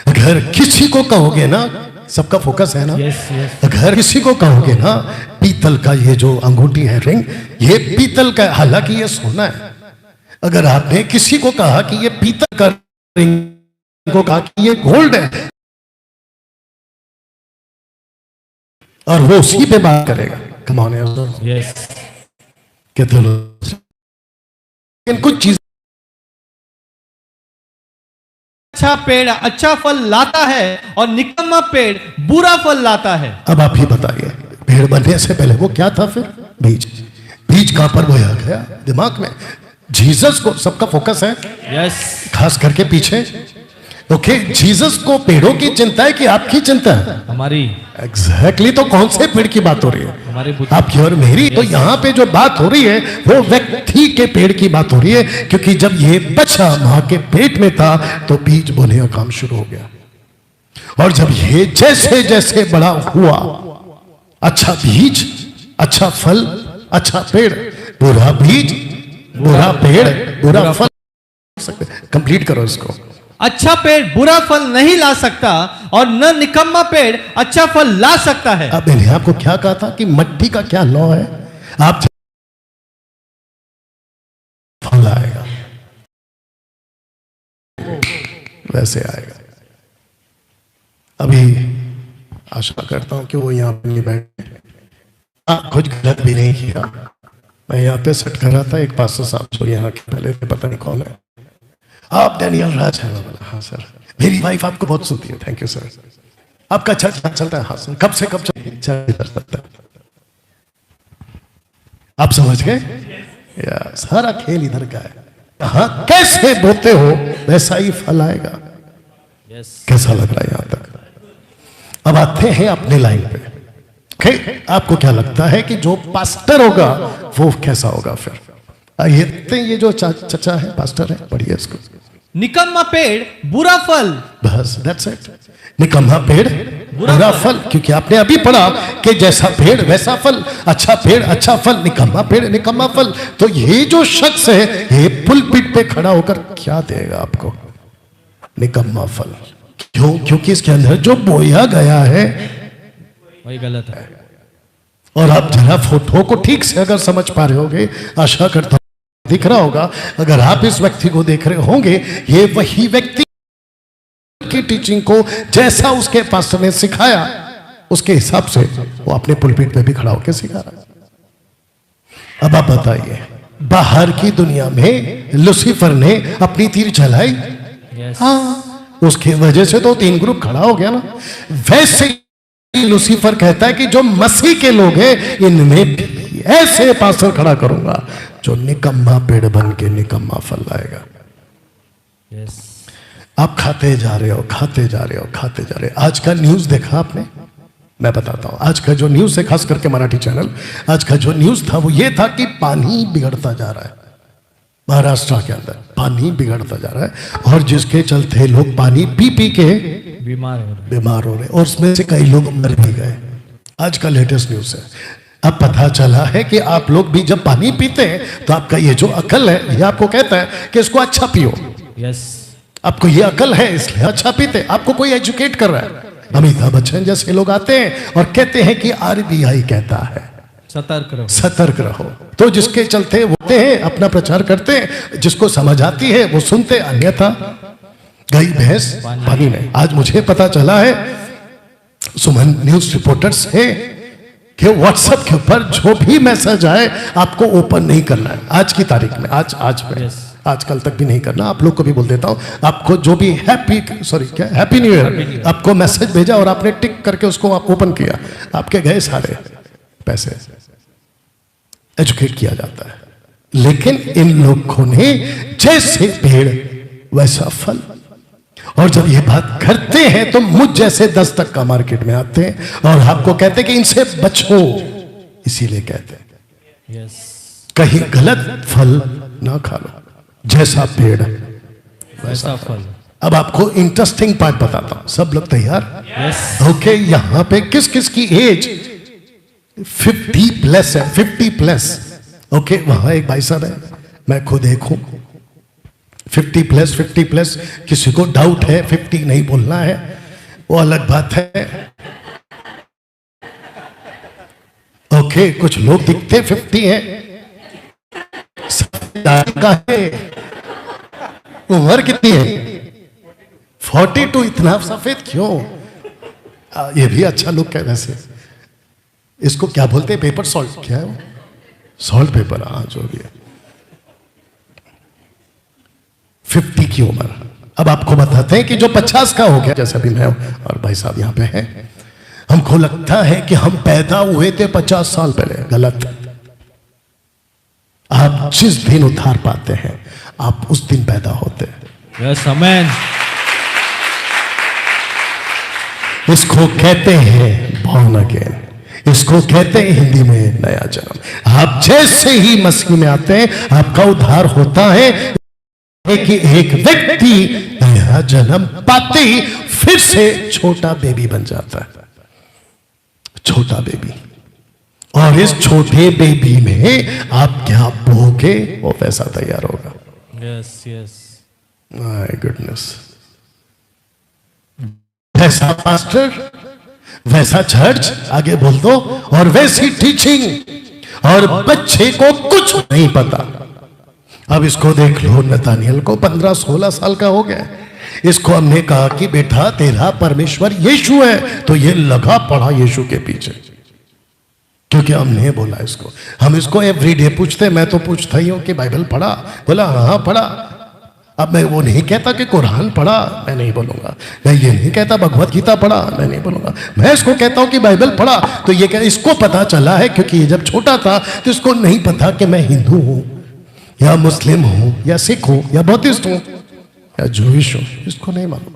अगर किसी को कहोगे ना, सबका फोकस है ना, यस यस। अगर किसी को कहोगे ना पीतल का ये जो अंगूठी है, रिंग, ये पीतल का, हालांकि ये सोना है। अगर आपने किसी को कहा कि ये पीतल का रिंग, को कहा कि ये गोल्ड है, और वो उसी पे बात करेगा, कम ऑन यस। कहते लोग कुछ चीज। अच्छा पेड़ अच्छा फल लाता है और निकम्मा पेड़ बुरा फल लाता है। अब आप ही बताइए, पेड़ बनने से पहले वो क्या था? फिर बीज। बीज कहां पर बोया गया? दिमाग में। जीसस को, सबका फोकस है यस। खास करके पीछे। ओके, जीसस को पेड़ों की चिंता है कि आपकी चिंता है? हमारी। एग्जैक्टली। तो कौन से पेड़ की बात हो रही है? हमारी, आपकी और मेरी। तो यहाँ पे जो बात हो रही है वो व्यक्ति के पेड़ की बात हो रही है, क्योंकि जब ये बच्चा मां के पेट में था तो बीज बोने का काम शुरू हो गया। और जब ये जैसे जैसे बड़ा हुआ, अच्छा बीज, अच्छा फल, अच्छा पेड़, बुरा बीज, बुरा पेड़, बुरा फल। कंप्लीट करो इसको। अच्छा पेड़ बुरा फल नहीं ला सकता और न निकम्मा पेड़ अच्छा फल ला सकता है। अब मैंने आपको क्या कहा था कि मट्टी का क्या लॉ है? आप फल आएगा, वैसे आएगा। अभी आशा करता हूं कि वो यहां पर नहीं बैठे, कुछ गलत भी नहीं किया, मैं यहाँ पे सेट कर रहा था, एक पास्टर साहब जो यहाँ के पहले थे, पता नहीं कौन है, आप डैनियल राज हैं? मैं बोला हाँ सर, मेरी वाइफ आपको बहुत सुनती है। Thank you sir. आपका चर्च चलता है? हाँ सर। कब से कब चलता है? आप समझ गए? सारा खेल इधर का है। हाँ, कैसे बोते हो वैसा ही फल आएगा। कैसा लग रहा है यहां तक? अब आते हैं अपने लाइन पे। आपको क्या लगता है कि जो पास्टर होगा वो कैसा होगा? फिर आइए देखते हैं, ये जो चचा है पास्टर है, पढ़िए इसको। निकम्मा पेड़ बुरा फल। बस दैट्स इट। निकम्मा पेड़ बुरा फल, क्योंकि आपने अभी पढ़ा कि जैसा पेड़ वैसा फल, अच्छा पेड़ अच्छा फल, निकम्मा पेड़ निकम्मा फल। तो ये जो शख्स है ये पुलपिट पे खड़ा होकर क्या देगा आपको? निकम्मा फल। क्यों? क्योंकि इसके अंदर जो बोया गया है वही गलत है। और आप जरा फोटो को ठीक से अगर समझ पा रहे होगे, आशा करता हूं दिख रहा होगा, अगर आप इस व्यक्ति को देख रहे होंगे, ये वही व्यक्ति की टीचिंग को जैसा उसके पास्टर ने सिखाया उसके हिसाब से वो अपने पुलपिट पे भी खड़ा होकर सिखा रहा है। अब आप बताइए, बाहर की दुनिया में लूसीफर ने अपनी तीर चलाई, हाँ, उसकी वजह से तो 3 ग्रुप खड़ा हो गया ना। वैसे लूसीफर कहता है कि जो मसीह के लोग हैं इनमें भी ऐसे पास्टर खड़ा करूंगा जो निकम्मा पेड़ बन के निकम्मा फल लाएगा। आप खाते जा रहे हो, खाते जा रहे हो, खाते जा रहे हो। आज का न्यूज देखा आपने? मैं बताता हूं, आज का जो न्यूज है, खास करके मराठी चैनल, आज का जो न्यूज था वो ये था कि पानी बिगड़ता जा रहा है। महाराष्ट्र के अंदर पानी बिगड़ता जा रहा है और जिसके चलते लोग पानी पी पी के बीमार हो रहे और उसमें से कई लोग मर भी गए। आज का लेटेस्ट न्यूज है। अब पता चला है कि आप लोग भी जब पानी पीते हैं तो आपका ये जो अकल है ये आपको कहता है कि इसको अच्छा पियो। आपको ये अकल है इसलिए अच्छा पीते। आपको कोई एजुकेट कर रहा है। अमिताभ बच्चन जैसे लोग आते हैं और कहते हैं कि आरबीआई कहता है सतर्क रहो। तो जिसके चलते वो हैं अपना प्रचार करते हैं, जिसको समझ आती है वो सुनते, अन्यथा गई भैंस पानी में। आज मुझे पता चला है सुमन न्यूज रिपोर्टर्स है कि व्हाट्सएप के ऊपर जो भी मैसेज आए आपको ओपन नहीं करना है। आज की तारीख में, आज पे, आज कल तक भी नहीं करना। आप लोग को भी बोल देता हूं, आपको जो भी हैप्पी न्यू ईयर आपको मैसेज भेजा और आपने टिक करके उसको आप ओपन किया, आपके गए सारे पैसे। एजुकेट किया जाता है, लेकिन इन लोगों ने जैसे पेड़ वैसा फल। और जब ये बात करते हैं तो मुझ जैसे 10 तक का मार्केट में आते हैं और आपको कहते हैं कि इनसे बचो, इसीलिए कहते हैं कहीं गलत फल ना खा लो, जैसा पेड़ वैसा फल। अब आपको इंटरेस्टिंग पार्ट बताता हूं, सब लोग तैयार? ओके, यहां पे किस किस की एज 50 प्लस है? 50 प्लस। ओके, वहां एक भाई साहब है, मैं खुद एक हूं 50 प्लस। किसी को डाउट है 50 नहीं बोलना है वो अलग बात है। ओके, कुछ लोग दिखते 50 हैं, का है। उम्र कितनी है? 42। इतना सफेद क्यों? ये भी अच्छा लुक है वैसे। इसको क्या बोलते हैं? पेपर सॉल्ट, क्या है वो? सॉल्ट पेपर, हाँ जो भी है। 50 की उम्र। अब आपको बताते हैं कि जो 50 का हो गया, जैसे अभी मैं और भाई साहब यहां पे हैं, हमको लगता है कि हम पैदा हुए थे 50 साल पहले। गलत। आप जिस दिन उद्धार पाते हैं आप उस दिन पैदा होते हैं। यस, आमेन। इसको कहते हैं बॉर्न अगेन, इसको कहते हैं हिंदी में नया जन्म। आप जैसे ही मसीह में आते हैं आपका उद्धार होता है कि एक व्यक्ति नया जन्म पाते ही फिर से छोटा बेबी बन जाता है। छोटा बेबी। और इस छोटे बेबी में आप क्या बोगे वो वैसा तैयार होगा। Yes yes, my goodness. वैसा पास्टर, वैसा चर्च, आगे बोल दो, और वैसी टीचिंग, और बच्चे को कुछ नहीं पता। अब इसको देख लो, नतानियल को 15-16 साल का हो गया। इसको हमने कहा कि बेटा तेरा परमेश्वर यीशु है, तो ये लगा पड़ा यीशु के पीछे। क्योंकि हमने बोला इसको, हम इसको एवरीडे पूछते, मैं तो पूछता ही हूं कि बाइबल पढ़ा, बोला हाँ पढ़ा। अब मैं वो नहीं कहता कि कुरान पढ़ा, मैं नहीं बोलूंगा। मैं ये नहीं कहता भगवत गीता पढ़ा, मैं नहीं बोलूंगा। मैं इसको कहता हूं कि बाइबल पढ़ा। तो ये क्या इसको पता चला है, क्योंकि ये जब छोटा था तो इसको नहीं पता कि मैं हिंदू हूं या मुस्लिम हूं या सिख हूं या बौद्धिस्ट हूं या जूइश हूं, इसको नहीं मालूम।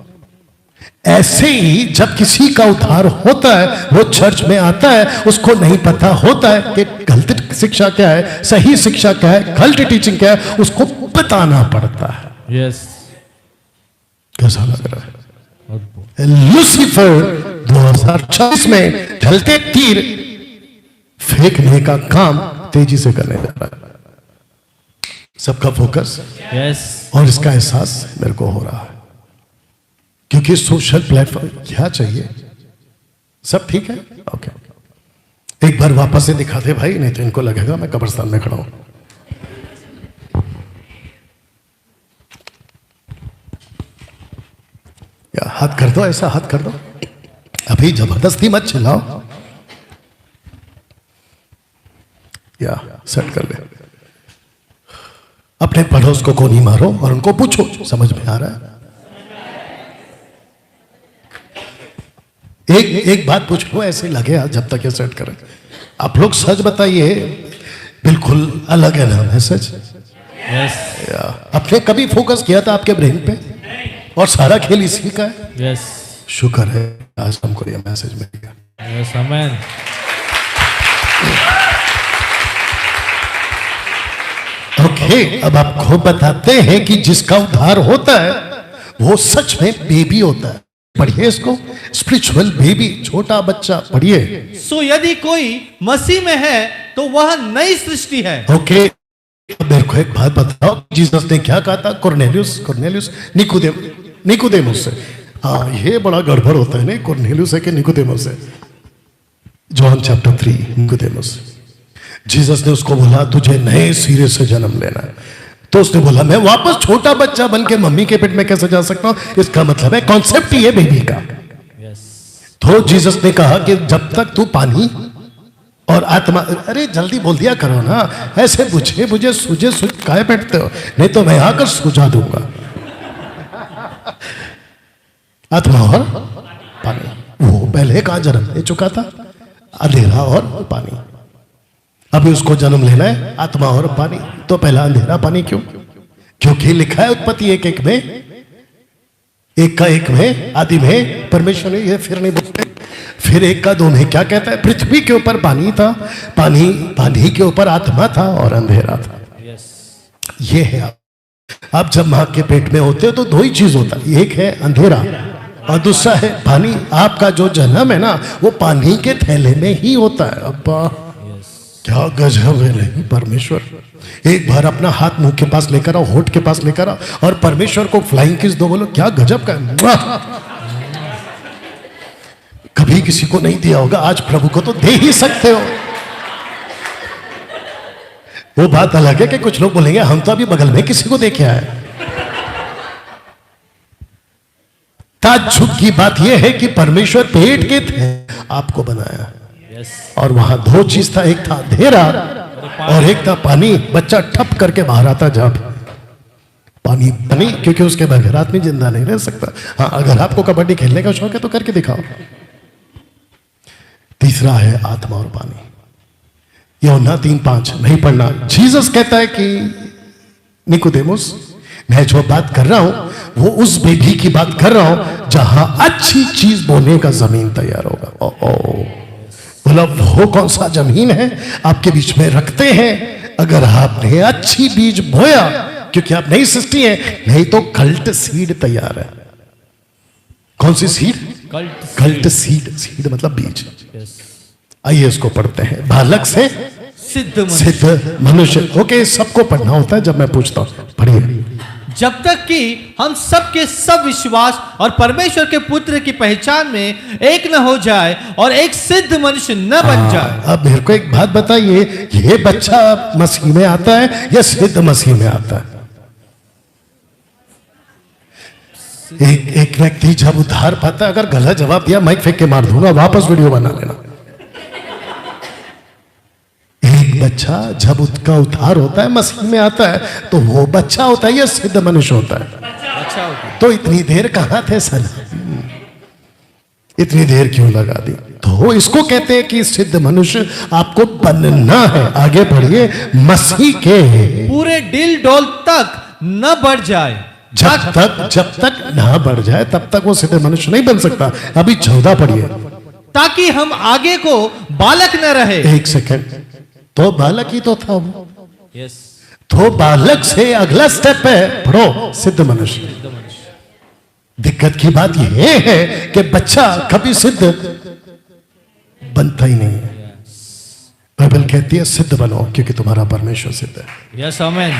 ऐसे ही जब किसी का उद्धार होता है, वो चर्च में आता है, उसको नहीं पता होता है कि गलत शिक्षा क्या है, सही शिक्षा क्या है, गलत टीचिंग क्या है, उसको बताना पड़ता है। यस, कैसा लग रहा है? लूसीफर 2024 में ढलते तीर फेंकने का काम तेजी से करने जा रहा है। सबका फोकस यस, और इसका एहसास मेरे को हो रहा है, क्योंकि सोशल प्लेटफॉर्म क्या चाहिए, सब ठीक है, ओके। एक बार वापस से दिखा दे भाई, नहीं तो इनको लगेगा मैं कब्रिस्तान में खड़ा हूं। या हाथ कर दो, ऐसा हाथ कर दो, अभी जबरदस्ती मत चिल्लाओ, या सेट कर ले। अपने पड़ोस को नहीं मारो और उनको पूछो समझ में आ रहा है। एक बात पूछ लो, ऐसे लगे जब तक ये सेट करें। आप लोग सच बताइए, बिल्कुल अलग है ना मैसेज? यस, आपने कभी फोकस किया था आपके ब्रेन पे? और सारा खेल इसी का है। यस, शुक्र है आज हमको ये मैसेज मिल गया। यस, आमेन। ओके, अब आपको बताते हैं कि जिसका उद्धार होता है वो सच में बेबी होता है। पढ़िए इसको, स्पिरिचुअल बेबी, छोटा बच्चा, पढ़िए। सो यदि कोई मसीह में है तो वह नई सृष्टि है। ओके, मेरे को एक बात बताओ, जीसस ने क्या कहा था? कुरनेलियुस निकोदेमुस से। हाँ, ये बड़ा गड़बड़ होता है, नहीं कुरनेलियुस है कि निकोदेमुस है? John chapter 3, Nicodemus. जीसस ने उसको बोला तुझे नए सिरे से जन्म लेना है। तो उसने बोला मैं वापस छोटा बच्चा बन के मम्मी के पेट में कैसे जा सकता हूं? इसका मतलब है कॉन्सेप्ट ही है बेबी का। तो जीसस ने कहा कि जब तक तू पानी और आत्मा, अरे जल्दी बोल दिया करो ना, ऐसे बुझे सूझे काहे बैठते हो? नहीं तो मैं आकर सुझा दूंगा। आत्मा और पानी, वो पहले कहां जन्म ले चुका था? अंधेरा और पानी। अभी उसको जन्म लेना है आत्मा और पानी। तो पहला अंधेरा पानी क्यों? क्योंकि लिखा है उत्पत्ति 1:1 में, एक का एक में, आदि में परमेश्वर ने, ये फिर नहीं बोलते। फिर 1 का 2 में क्या कहता है? पृथ्वी के ऊपर पानी था, पानी के ऊपर आत्मा था और अंधेरा था। ये है। आप जब मां के पेट में होते हो तो 2 ही चीज होता है, एक है अंधेरा और दूसरा है पानी। आपका जो जन्म है ना, वो पानी के थैले में ही होता है। अब्बा क्या गजब है नहीं परमेश्वर। एक बार अपना हाथ मुंह के पास लेकर आओ, होठ के पास लेकर आओ और परमेश्वर को फ्लाइंग किस दो, बोलो क्या गजब का है। कभी किसी को नहीं दिया होगा, आज प्रभु को तो दे ही सकते हो। वो बात अलग है कि कुछ लोग बोलेंगे हम तो अभी बगल में किसी को देखे आए। ताज्जुब की बात यह है कि परमेश्वर पेट के थे आपको बनाया, और वहां 2 चीज था, एक था अंधेरा और एक था पानी। बच्चा ठप करके बाहर आता जब पानी, क्योंकि उसके बगैर आदमी जिंदा नहीं रह सकता। हाँ, अगर आपको कबड्डी खेलने का शौक है तो करके दिखाओ। तीसरा है आत्मा और पानी। यूहन्ना 3:5 नहीं पढ़ना। जीसस कहता है कि निकोदेमुस, मैं जो बात कर रहा हूं वो उस बेबी की बात कर रहा हूं जहां अच्छी चीज बोने का जमीन तैयार होगा। बोला वो कौन सा जमीन है? आपके बीच में रखते हैं। अगर आपने अच्छी बीज बोया, क्योंकि आप नई सृष्टि है, नहीं तो कल्ट सीड तैयार है। कौन सी सीड? Cult seed. सीड मतलब बीज। आइए इसको पढ़ते हैं। बालक से सिद्ध मनुष्य। ओके, सबको पढ़ना होता है जब मैं पूछता हूं, पढ़िए। जब तक कि हम सबके सब विश्वास और परमेश्वर के पुत्र की पहचान में एक न हो जाए और एक सिद्ध मनुष्य न बन जाए। अब मेरे को एक बात बताइए, ये बच्चा मसीह में आता है या सिद्ध मसीह में आता है? एक व्यक्ति जब उद्धार पाता है, अगर गलत जवाब दिया माइक फेंक के मार दूंगा, वापस वीडियो बना लेना। अच्छा जब उसका उद्धार होता है, मसीह में आता है, तो वो बच्चा होता है या सिद्ध मनुष्य होता है? अच्छा होता है। तो इतनी देर कहाँ थे सर? इतनी देर क्यों लगा दी? तो इसको कहते हैं कि सिद्ध मनुष्य आपको बनना है। आगे बढ़िए, मसीह के पूरे दिल डोल तक न बढ़ जाए। जब तक ना बढ़ जाए तब तक वो सिद्ध मनुष्य नहीं बन सकता। अभी 14 पढ़िए। ताकि हम आगे को बालक न रहे। एक सेकंड, तो बालक ही तो था वो। यस। तो बालक से अगला स्टेप है, पढ़ो, सिद्ध मनुष्य। दिक्कत की बात यह है कि बच्चा कभी सिद्ध बनता ही नहीं है। बाइबल कहती है सिद्ध बनो क्योंकि तुम्हारा परमेश्वर सिद्ध है। Yes amen.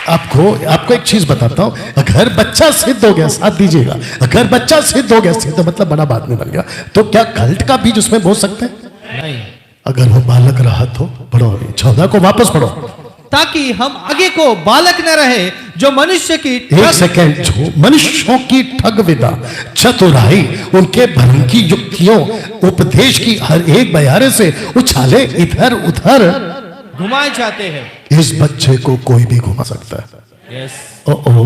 आपको एक चीज बताता हूं, अगर बच्चा सिद्ध हो गया, साथ दीजिएगा, अगर बच्चा सिद्ध हो गया, सिद्ध मतलब बड़ा बात में बन गया, तो क्या कल्ट का बीज उसमें बो सकते हैं? नहीं। अगर वो बालक रहा तो पढ़ो, अभी 14 को वापस पढ़ो। ताकि हम आगे को बालक न रहे जो मनुष्य की एक सेकेंड, जो मनुष्यों की ठग विदा, चतुराई, उनके भ्रम की युक्तियों, उपदेश की हर एक बयारे से उछाले इधर उधर घुमाए जाते हैं। इस बच्चे को कोई भी घुमा सकता है। यस। ओ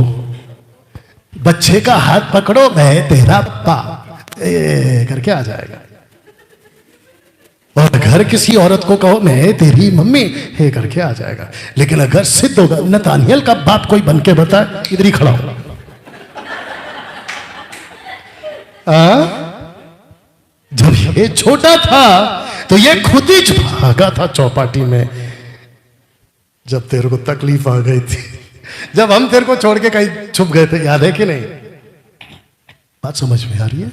बच्चे का हाथ पकड़ो, मैं तेरा बाप करके आ जाएगा। और अगर किसी औरत को कहो मैं तेरी मम्मी हे करके आ जाएगा। लेकिन अगर सिद्ध होगा, नतानियल का बाप कोई बन के बताए, इधर ही खड़ा हो। जब ये छोटा था तो ये खुद ही भागा था चौपाटी में। जब तेरे को तकलीफ आ गई थी, जब हम तेरे को छोड़ के कहीं छुप गए थे, याद है कि नहीं? बात समझ में आ रही है?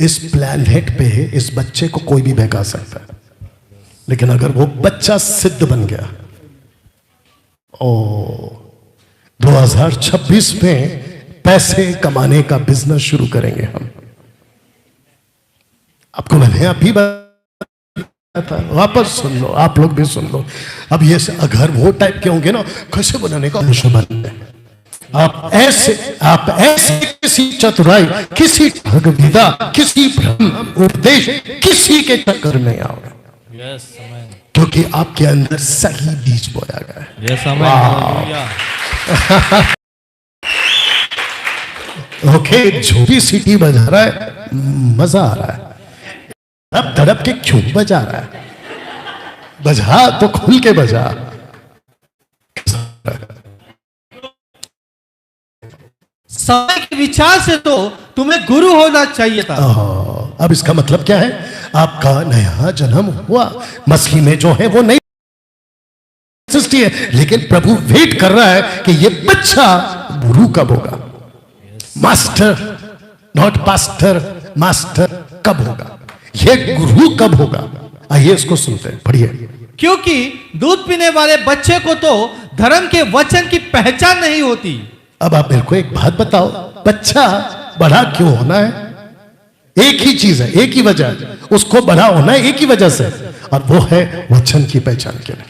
इस प्लैनेट पे इस बच्चे को कोई भी बहका सकता है, लेकिन अगर वो बच्चा सिद्ध बन गया, ओ 2026 में पैसे कमाने का बिजनेस शुरू करेंगे हम। आपको मैंने अभी था, वापस सुन लो, आप लोग भी सुन लो। अब ये अगर वो टाइप के होंगे ना, कैसे बनाने का बनते, आप ऐसे किसी चतुराई, किसी ठगविदा, किसी भ्रम, उपदेश, किसी के चक्कर में आओगे। Yes amen. क्योंकि आपके अंदर सही बीज बोया गया है। Yes amen. ओके, जो भी सीटी बजा रहा है मजा आ रहा है। अब तड़प के क्यों बजा रहा है? बजा तो खुल के बजा। समय के विचार से तो तुम्हें गुरु होना चाहिए था। अब इसका मतलब क्या है? आपका नया जन्म हुआ, मसीह में जो है वो नई सृष्टि है, लेकिन प्रभु वेट कर रहा है कि ये बच्चा गुरु कब होगा। मास्टर, नॉट पास्टर, मास्टर कब होगा, ये गुरु कब होगा। आइए इसको सुनते हैं, पढ़िए। क्योंकि दूध पीने वाले बच्चे को तो धर्म के वचन की पहचान नहीं होती। अब आप मेरे को एक बात बताओ, बच्चा बड़ा क्यों होना है? एक ही चीज है, एक ही वजह है, उसको बड़ा होना है एक ही वजह से, और वो है वचन की पहचान के लिए।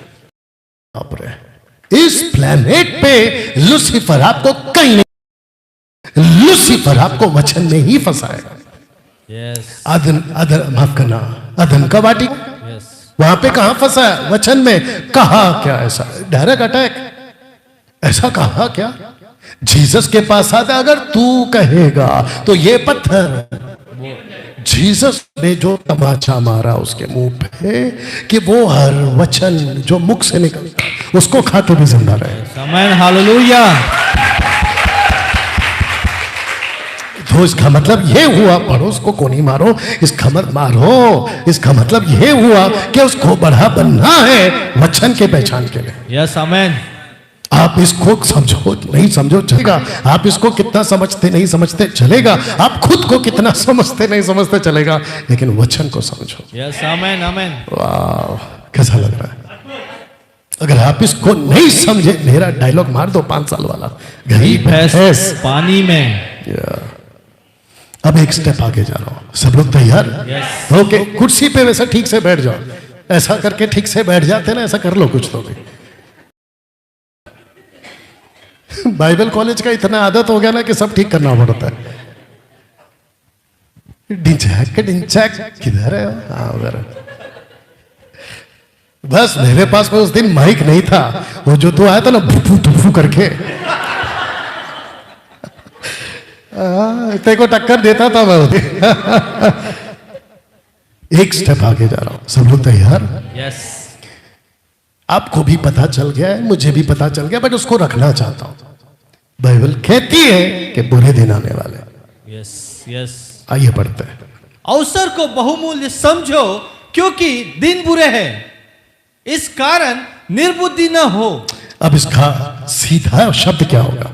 इस प्लेनेट पे लूसीफर आपको कहीं नहीं, लूसीफर आपको वचन में ही फंसाएगा। अदन माफ करना, अदन का वाटी वहां पे कहां फंसा है? वचन में। कहा क्या ऐसा? Direct attack. ऐसा कहा क्या? जीसस के पास आता, अगर तू कहेगा तो ये पत्थर। जीसस ने जो तमाचा मारा उसके मुंह पे कि वो हर वचन जो मुख से निकलता उसको खा के भी जिंदा रहे। आमीन, हालेलुया। तो इसका मतलब ये हुआ, पड़ोस को कोनी मारो, इसका मत मारो। इसका मतलब ये हुआ कि उसको बड़ा बनना है वचन के पहचान के लिए। यस आमीन। आप इसको समझो नहीं समझो चलेगा, आप इसको कितना समझते नहीं समझते चलेगा, आप खुद को कितना समझते नहीं समझते चलेगा, लेकिन वचन को समझो। यस आमीन आमीन। वाह, कैसा लग रहा है? अगर आप इसको नहीं समझे, मेरा डायलॉग मार दो 5 साल वाला, गरीब भैंस पानी में। अब एक स्टेप आगे जा रहा हूं, सब लोग तैयार? ओके, कुर्सी पे वैसे ठीक से बैठ जाओ, ऐसा करके ठीक से बैठ जाते ना, ऐसा कर लो कुछ तो भी। बाइबल कॉलेज का इतना आदत हो गया ना कि सब ठीक करना पड़ता है। डिंचैक डिंचैक किधर है? हाँ उधर। बस मेरे पास में उस दिन माइक नहीं था, वो जो तो आया था ना भुफू धुफू करके, तेरे को टक्कर देता था मैं उस दिन। एक स्टेप आगे जा रहा हूं, सब लोग तैयार? यस। आपको भी पता चल गया है, मुझे भी पता चल गया, बट उसको रखना चाहता हूं। बाइबल कहती है कि बुरे दिन आने वाले। Yes yes. आइए पढ़ते हैं। अवसर को बहुमूल्य समझो, क्योंकि दिन बुरे हैं, इस कारण निर्बुद्धि न हो। अब इसका सीधा शब्द क्या होगा?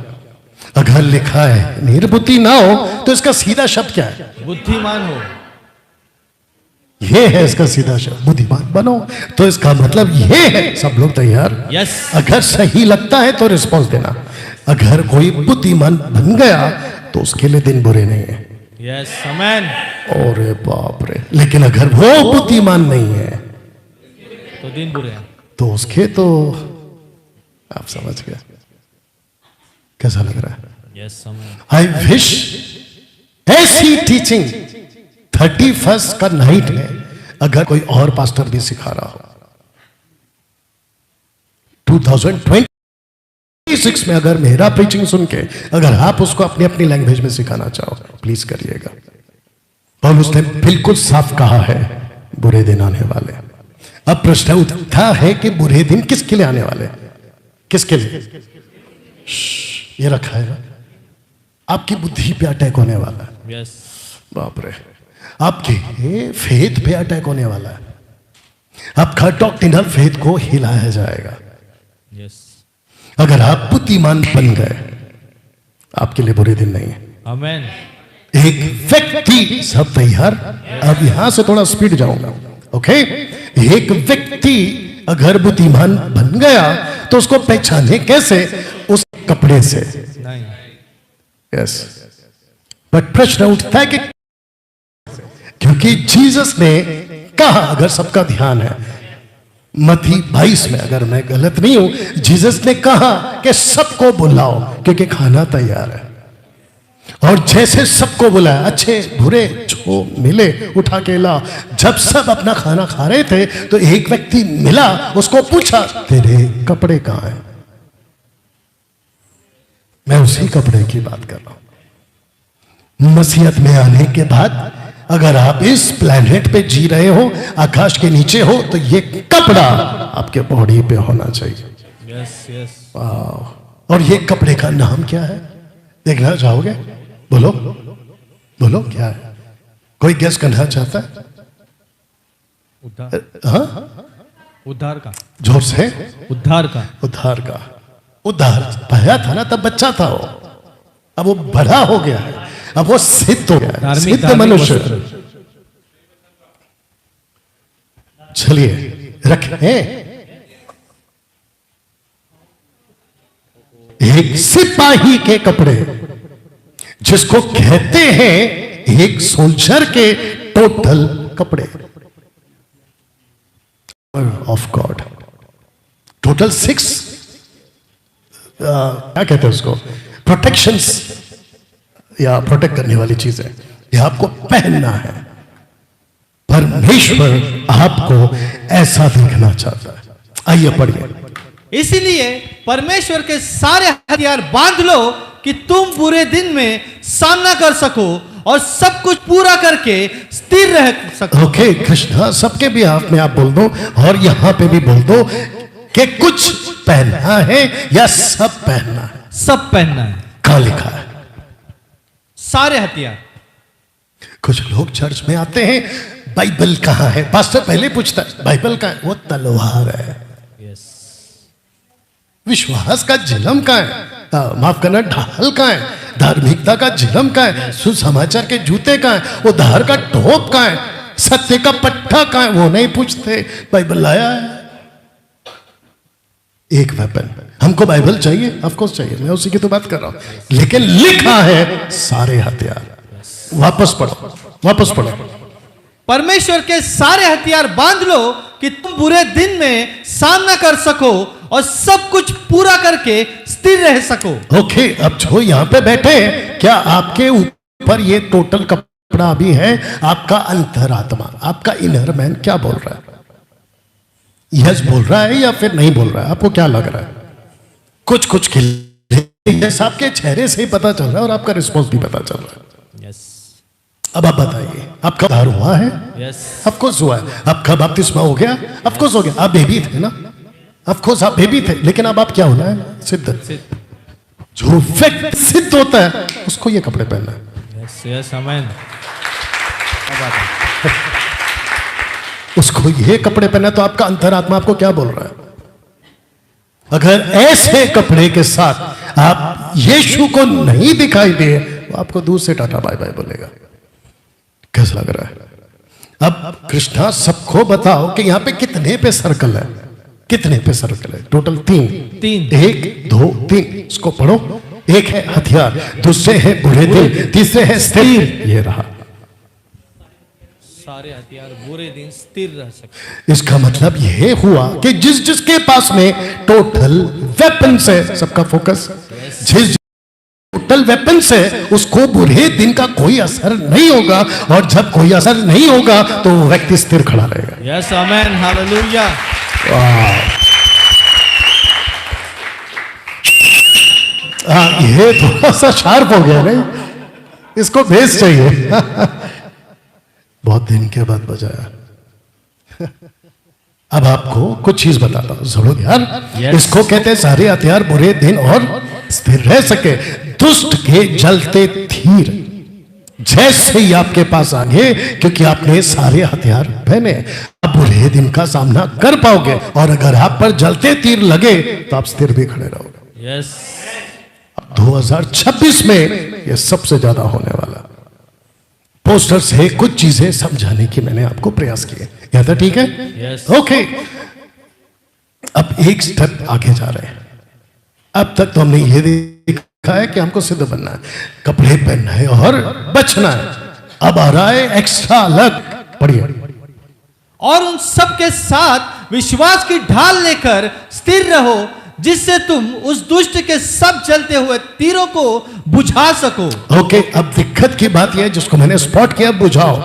अगर लिखा है निर्बुद्धि ना हो तो इसका सीधा शब्द क्या है? बुद्धिमान हो। ये है इसका सीधा शब्द, बुद्धिमान बनो। तो इसका मतलब ये है, सब लोग तैयार? यस। अगर सही लगता है तो रिस्पॉन्स देना। अगर कोई बुद्धिमान बन गया तो उसके लिए दिन बुरे नहीं है। Yes amen. अरे बाप रे, लेकिन अगर वो बुद्धिमान नहीं है तो दिन बुरे हैं, तो उसके तो आप समझ गए। कैसा लग रहा है? Yes amen. आई विश ऐसी टीचिंग 31 का नाइट है, अगर कोई और पास्टर भी सिखा रहा हो। 2026 में अगर मेरा प्रीचिंग सुन के अगर आप उसको अपनी अपनी लैंग्वेज में सिखाना चाहो, प्लीज करिएगा। पौलुस ने बिल्कुल साफ कहा है, बुरे दिन आने वाले। अब प्रश्न उठता है कि बुरे दिन किसके लिए आने वाले? किसके लिए? ये रखा है ना, आपकी बुद्धि पे अटैक होने वाला है। यस। बाप रे, आपके फेथ पे अटैक होने वाला है। आपका डॉक्ट्रिनल फेथ को हिलाया जाएगा। यस। अगर आप बुद्धिमान बन गए, आपके लिए बुरे दिन नहीं है। आमेन। एक व्यक्ति, सब तैयार? अब यहां से थोड़ा स्पीड जाऊंगा, ओके? एक व्यक्ति अगर बुद्धिमान बन गया तो उसको पहचाने कैसे? उस कपड़े से नहीं। यस। बट प्रश्न उठता है कि क्योंकि जीसस ने कहा, अगर सबका ध्यान है मत्ती 22 में, अगर मैं गलत नहीं हूं, जीसस ने कहा कि सबको बुलाओ क्योंकि खाना तैयार है। और जैसे सबको बुलाया, अच्छे बुरे जो मिले उठा के ला। जब सब अपना खाना खा रहे थे तो एक व्यक्ति मिला, उसको पूछा तेरे कपड़े कहां हैं? मैं उसी कपड़े की बात कर रहा हूं। मसीहत में आने के बाद अगर आप इस प्लेनेट पे जी रहे हो, आकाश के नीचे हो, तो ये कपड़ा आपके बॉडी पे होना चाहिए। Yes yes. और ये कपड़े का नाम क्या है? देखना चाहोगे? बोलो बोलो, क्या है? कोई गेस करना चाहता है? उद्धार। हाँ, उद्धार का। जोर से। उद्धार का। उद्धार का। उद्धार पाया था ना तब बच्चा था वो, अब वो बड़ा हो गया है, अब वो सिद्ध हो गया है, सिद्ध मनुष्य। चलिए रखें। एक सिपाही के कपड़े, जिसको कहते हैं एक सोल्जर के टोटल कपड़े ऑफ गॉड। टोटल 6 क्या कहते हैं उसको, प्रोटेक्शंस या प्रोटेक्ट करने वाली चीजें, ये आपको पहनना है। परमेश्वर आपको ऐसा देखना चाहता है। आइए पढ़िए। इसीलिए परमेश्वर के सारे हथियार बांध लो कि तुम बुरे दिन में सामना कर सको और सब कुछ पूरा करके स्थिर रह सको। ओके कृष्णा, सबके भी हाथ में आप बोल दो और यहां पे भी बोल दो कि कुछ पहनना है या सब पहनना है? सब पहनना है। कहां लिखा है? सारे हथियार। कुछ लोग चर्च में आते हैं, बाइबल कहां है? पास्टर पहले पूछता है बाइबल कहां है? वो तलवार है। यस। विश्वास का जिलम कहां है? माफ करना, ढाल कहां है? धार्मिकता का जिलम कहां है? सुसमाचार के जूते कहां है? वो धार का टोप कहां है? सत्य का पट्टा कहां है? वो नहीं पूछते। बाइबल लाया है एक वेपन। हमको बाइबल चाहिए, ऑफ कोर्स चाहिए, मैं उसी की तो बात कर रहा हूं, लेकिन लिखा है सारे हथियार। वापस पढ़ो, वापस पढ़ो। परमेश्वर के सारे हथियार बांध लो कि तुम बुरे दिन में सामना कर सको और सब कुछ पूरा करके स्थिर रह सको। ओके, अब जो यहां पे बैठे हैं, क्या आपके ऊपर ये टोटल कपड़ा भी है? आपका अंतरात्मा, आपका इनर मैन क्या बोल रहा है? यस बोल रहा है या फिर नहीं बोल रहा है? आपको क्या लग रहा है? कुछ कुछ खिले यस आपके चेहरे से ही पता चल रहा है और आपका रिस्पॉन्स भी पता चल रहा है। यस अब आप बताइए, आपका उद्धार हुआ है? यस ऑफकोर्स हुआ है। आपका बपतिस्मा हो गया? ऑफकोर्स हो गया। आप बेबी थे ना? ऑफकोर्स आप बेबी थे, लेकिन अब आप क्या होना है? सिद्ध। जो व्यक्ति सिद्ध होता है उसको ये कपड़े पहनना है। Yes yes amen. उसको ये कपड़े पहना, तो आपका अंतरात्मा आपको क्या बोल रहा है? अगर ऐसे कपड़े के साथ आप यीशु को नहीं दिखाई दे, तो आपको दूर से टाटा बाय बाय बोलेगा। कैसा लग रहा है? अब कृष्णा सबको बताओ कि यहां पे कितने पे सर्कल है? कितने पे सर्कल है? टोटल तीन। 1 2 3 इसको पढ़ो। एक है हथियार, दूसरे है बुरे दिन, तीसरे है स्थिर। ये रहा। सारे हथियार बुरे दिन स्थिर रह सकते। इसका मतलब यह हुआ कि जिस जिसके पास में टोटल वेपन्स है, सबका फोकस, जिस टोटल वेपन्स है उसको बुरे दिन का कोई असर नहीं होगा, और जब कोई असर नहीं होगा तो वो व्यक्ति स्थिर खड़ा रहेगा। Yes amen hallelujah. ये थोड़ा सा शार्प हो गया नहीं? इसको बेस चाहिए। बहुत दिन के बाद बजाया। अब आपको कुछ चीज बताता हूं, सुनो यार। इसको कहते हैं सारे हथियार बुरे दिन और स्थिर रह सके। दुष्ट के जलते तीर जैसे ही आपके पास आ गए, क्योंकि आपने सारे हथियार पहने, आप बुरे दिन का सामना कर पाओगे। और अगर आप पर जलते तीर लगे तो आप स्थिर भी खड़े रहोगे। यस 2026 में यह सबसे ज्यादा होने वाला। पोस्टर से कुछ चीजें समझाने की मैंने आपको प्रयास किए। यह तो ठीक है? Yes okay. अब एक स्टेप आगे जा रहे हैं। अब तक तो हमने ये देखा है कि हमको सिद्ध बनना है, कपड़े पहनना है और बचना है। अब आ रहा है एक्स्ट्रा अलग। पढ़िए। और उन सब के साथ विश्वास की ढाल लेकर स्थिर रहो, जिससे तुम उस दुष्ट के सब जलते हुए तीरों को बुझा सको। ओके, अब दिक्कत की बात यह है, जिसको मैंने स्पॉट किया, बुझाओ।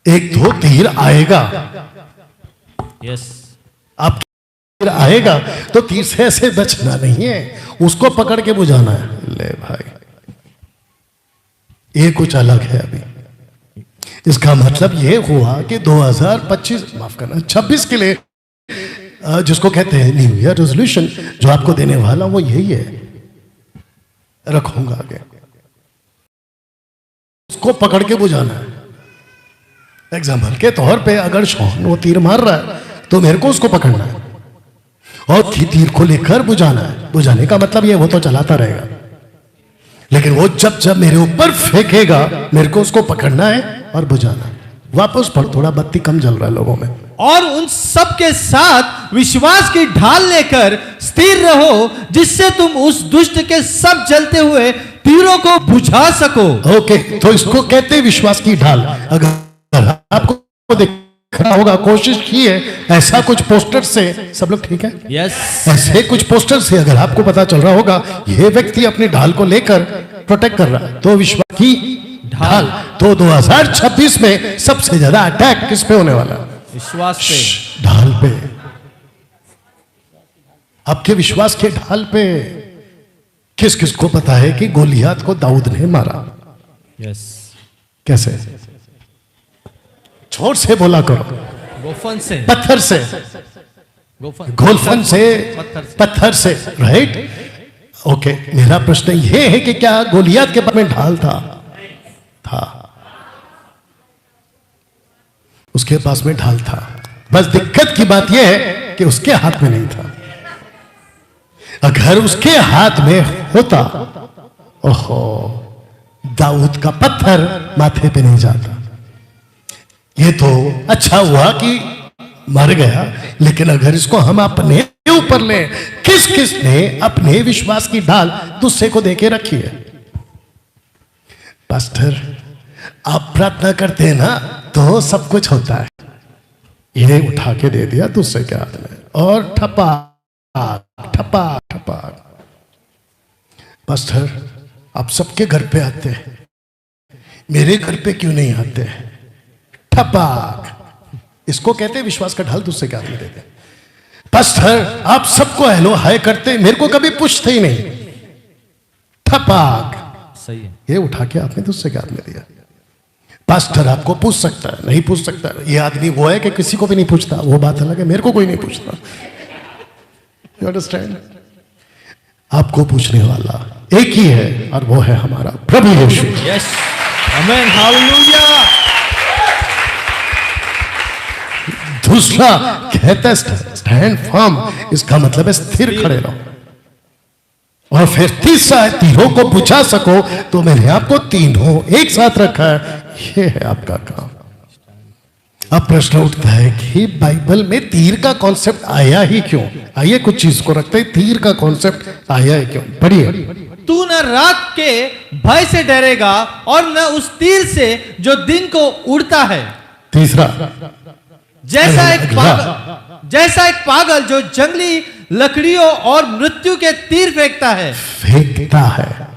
1-2 तीर आएगा। यस आप तीर आएगा तो तीर से ऐसे बचना नहीं है, उसको पकड़ के बुझाना है। ले भाई, ये कुछ अलग है। अभी इसका मतलब ये हुआ कि 2025 माफ करना 26 के लिए जिसको कहते हैं न्यू ईयर रेजोल्यूशन, जो आपको देने वाला वो यही है, रखूंगा आगे। उसको पकड़ के बुझाना है। एग्जाम्पल के तौर पे अगर शौन वो तीर मार रहा है तो मेरे को उसको पकड़ना है और तीर को लेकर बुझाना है। बुझाने का मतलब ये वो तो चलाता रहेगा, लेकिन वो जब जब मेरे ऊपर फेंकेगा मेरे को उसको पकड़ना है और बुझाना है। वापस पढ़, थोड़ा बत्ती कम जल रहा है लोगों में। और उन सब के साथ विश्वास की ढाल लेकर स्थिर रहो, जिससे तुम उस दुष्ट के सब जलते हुए तीरों को बुझा सको। ओके, तो इसको कहते हैं विश्वास की ढाल। अगर आपको देखना होगा, कोशिश की है ऐसा कुछ पोस्टर से, सब लोग ठीक है? यस ऐसे कुछ पोस्टर से अगर आपको पता चल रहा होगा ये व्यक्ति अपनी ढाल को लेकर प्रोटेक्ट कर रहा है, तो विश्वास की ढाल। तो 2026 में सबसे ज्यादा अटैक किस पे होने वाला है? विश्वास पे, ढाल पे। आपके विश्वास के ढाल पे। किस किस को पता है कि गोलियात को दाऊद ने मारा? यस कैसे? जोर से बोला करो। गोफन से, पत्थर से, गोलफन से, पत्थर से, राइट? ओके, मेरा प्रश्न यह है कि क्या गोलियात के पास में ढाल था? उसके पास में ढाल था, बस दिक्कत की बात यह है कि उसके हाथ में नहीं था। अगर उसके हाथ में होता, ओहो, दाऊद का पत्थर माथे पे नहीं जाता। ये तो अच्छा हुआ कि मर गया, लेकिन अगर इसको हम अपने ऊपर ले, किस किस ने अपने विश्वास की ढाल दूसरे को देके रखी है? पास्टर, आप प्रार्थना करते हैं ना तो सब कुछ होता है। ये उठा के दे दिया दूसरे के हाथ में और ठपा ठपा ठपा। पास्टर, आप सबके घर पे आते हैं, मेरे घर पे क्यों नहीं आते? ठपाक। इसको कहते हैं विश्वास का ढाल दूसरे के हाथ में देते। पास्टर आप सबको हेलो हाय करते, मेरे को कभी पूछते ही नहीं, थपाक सही है। ये उठा के आपने दूसरे के हाथ में दिया। पास्टर आपको पूछ सकता है, नहीं पूछ सकता। ये आदमी वो है कि किसी को भी नहीं पूछता, वो बात अलग है, मेरे को कोई नहीं पूछता। You understand? आपको पूछने वाला एक ही है और वो है हमारा प्रभु यीशु। यस, आमेन, हालेलुया। दूसरा कहता है स्टैंड फर्म, इसका मतलब है स्थिर खड़े रहो। और फिर तीसरा है तीरों को बुझा सको, तो मैंने आपको तीनों एक साथ रखा है, ये है आपका काम। अब प्रश्न उठता है कि बाइबल में तीर का कॉन्सेप्ट आया ही क्यों? आइए कुछ चीज को रखते हैं, तीर का कॉन्सेप्ट आया ही क्यों? पढ़िए। तू न रात के भय से डरेगा और न उस तीर से जो दिन को उड़ता है। तीसरा, जैसा एक पागल जो जंगली लकड़ियों और मृत्यु के तीर फेंकता है,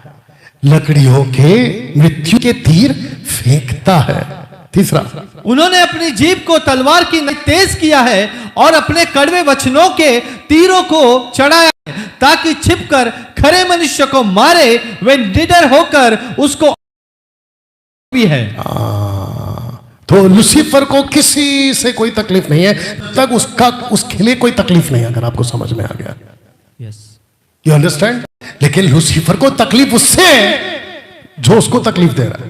लकड़ियों के मृत्यु के तीर फेंकता है। तीसरा, उन्होंने अपनी जीभ को तलवार की तेज किया है और अपने कड़वे वचनों के तीरों को चढ़ाया है, ताकि छिपकर खरे मनुष्य को मारे। वे निडर होकर उसको भी है। तो लूसीफर को किसी से कोई तकलीफ नहीं है, तक उसके लिए कोई तकलीफ नहीं है, अगर आपको समझ में आ गया। Yes, you understand? लेकिन लूसीफर को तकलीफ उससे है जो उसको तकलीफ दे रहा है।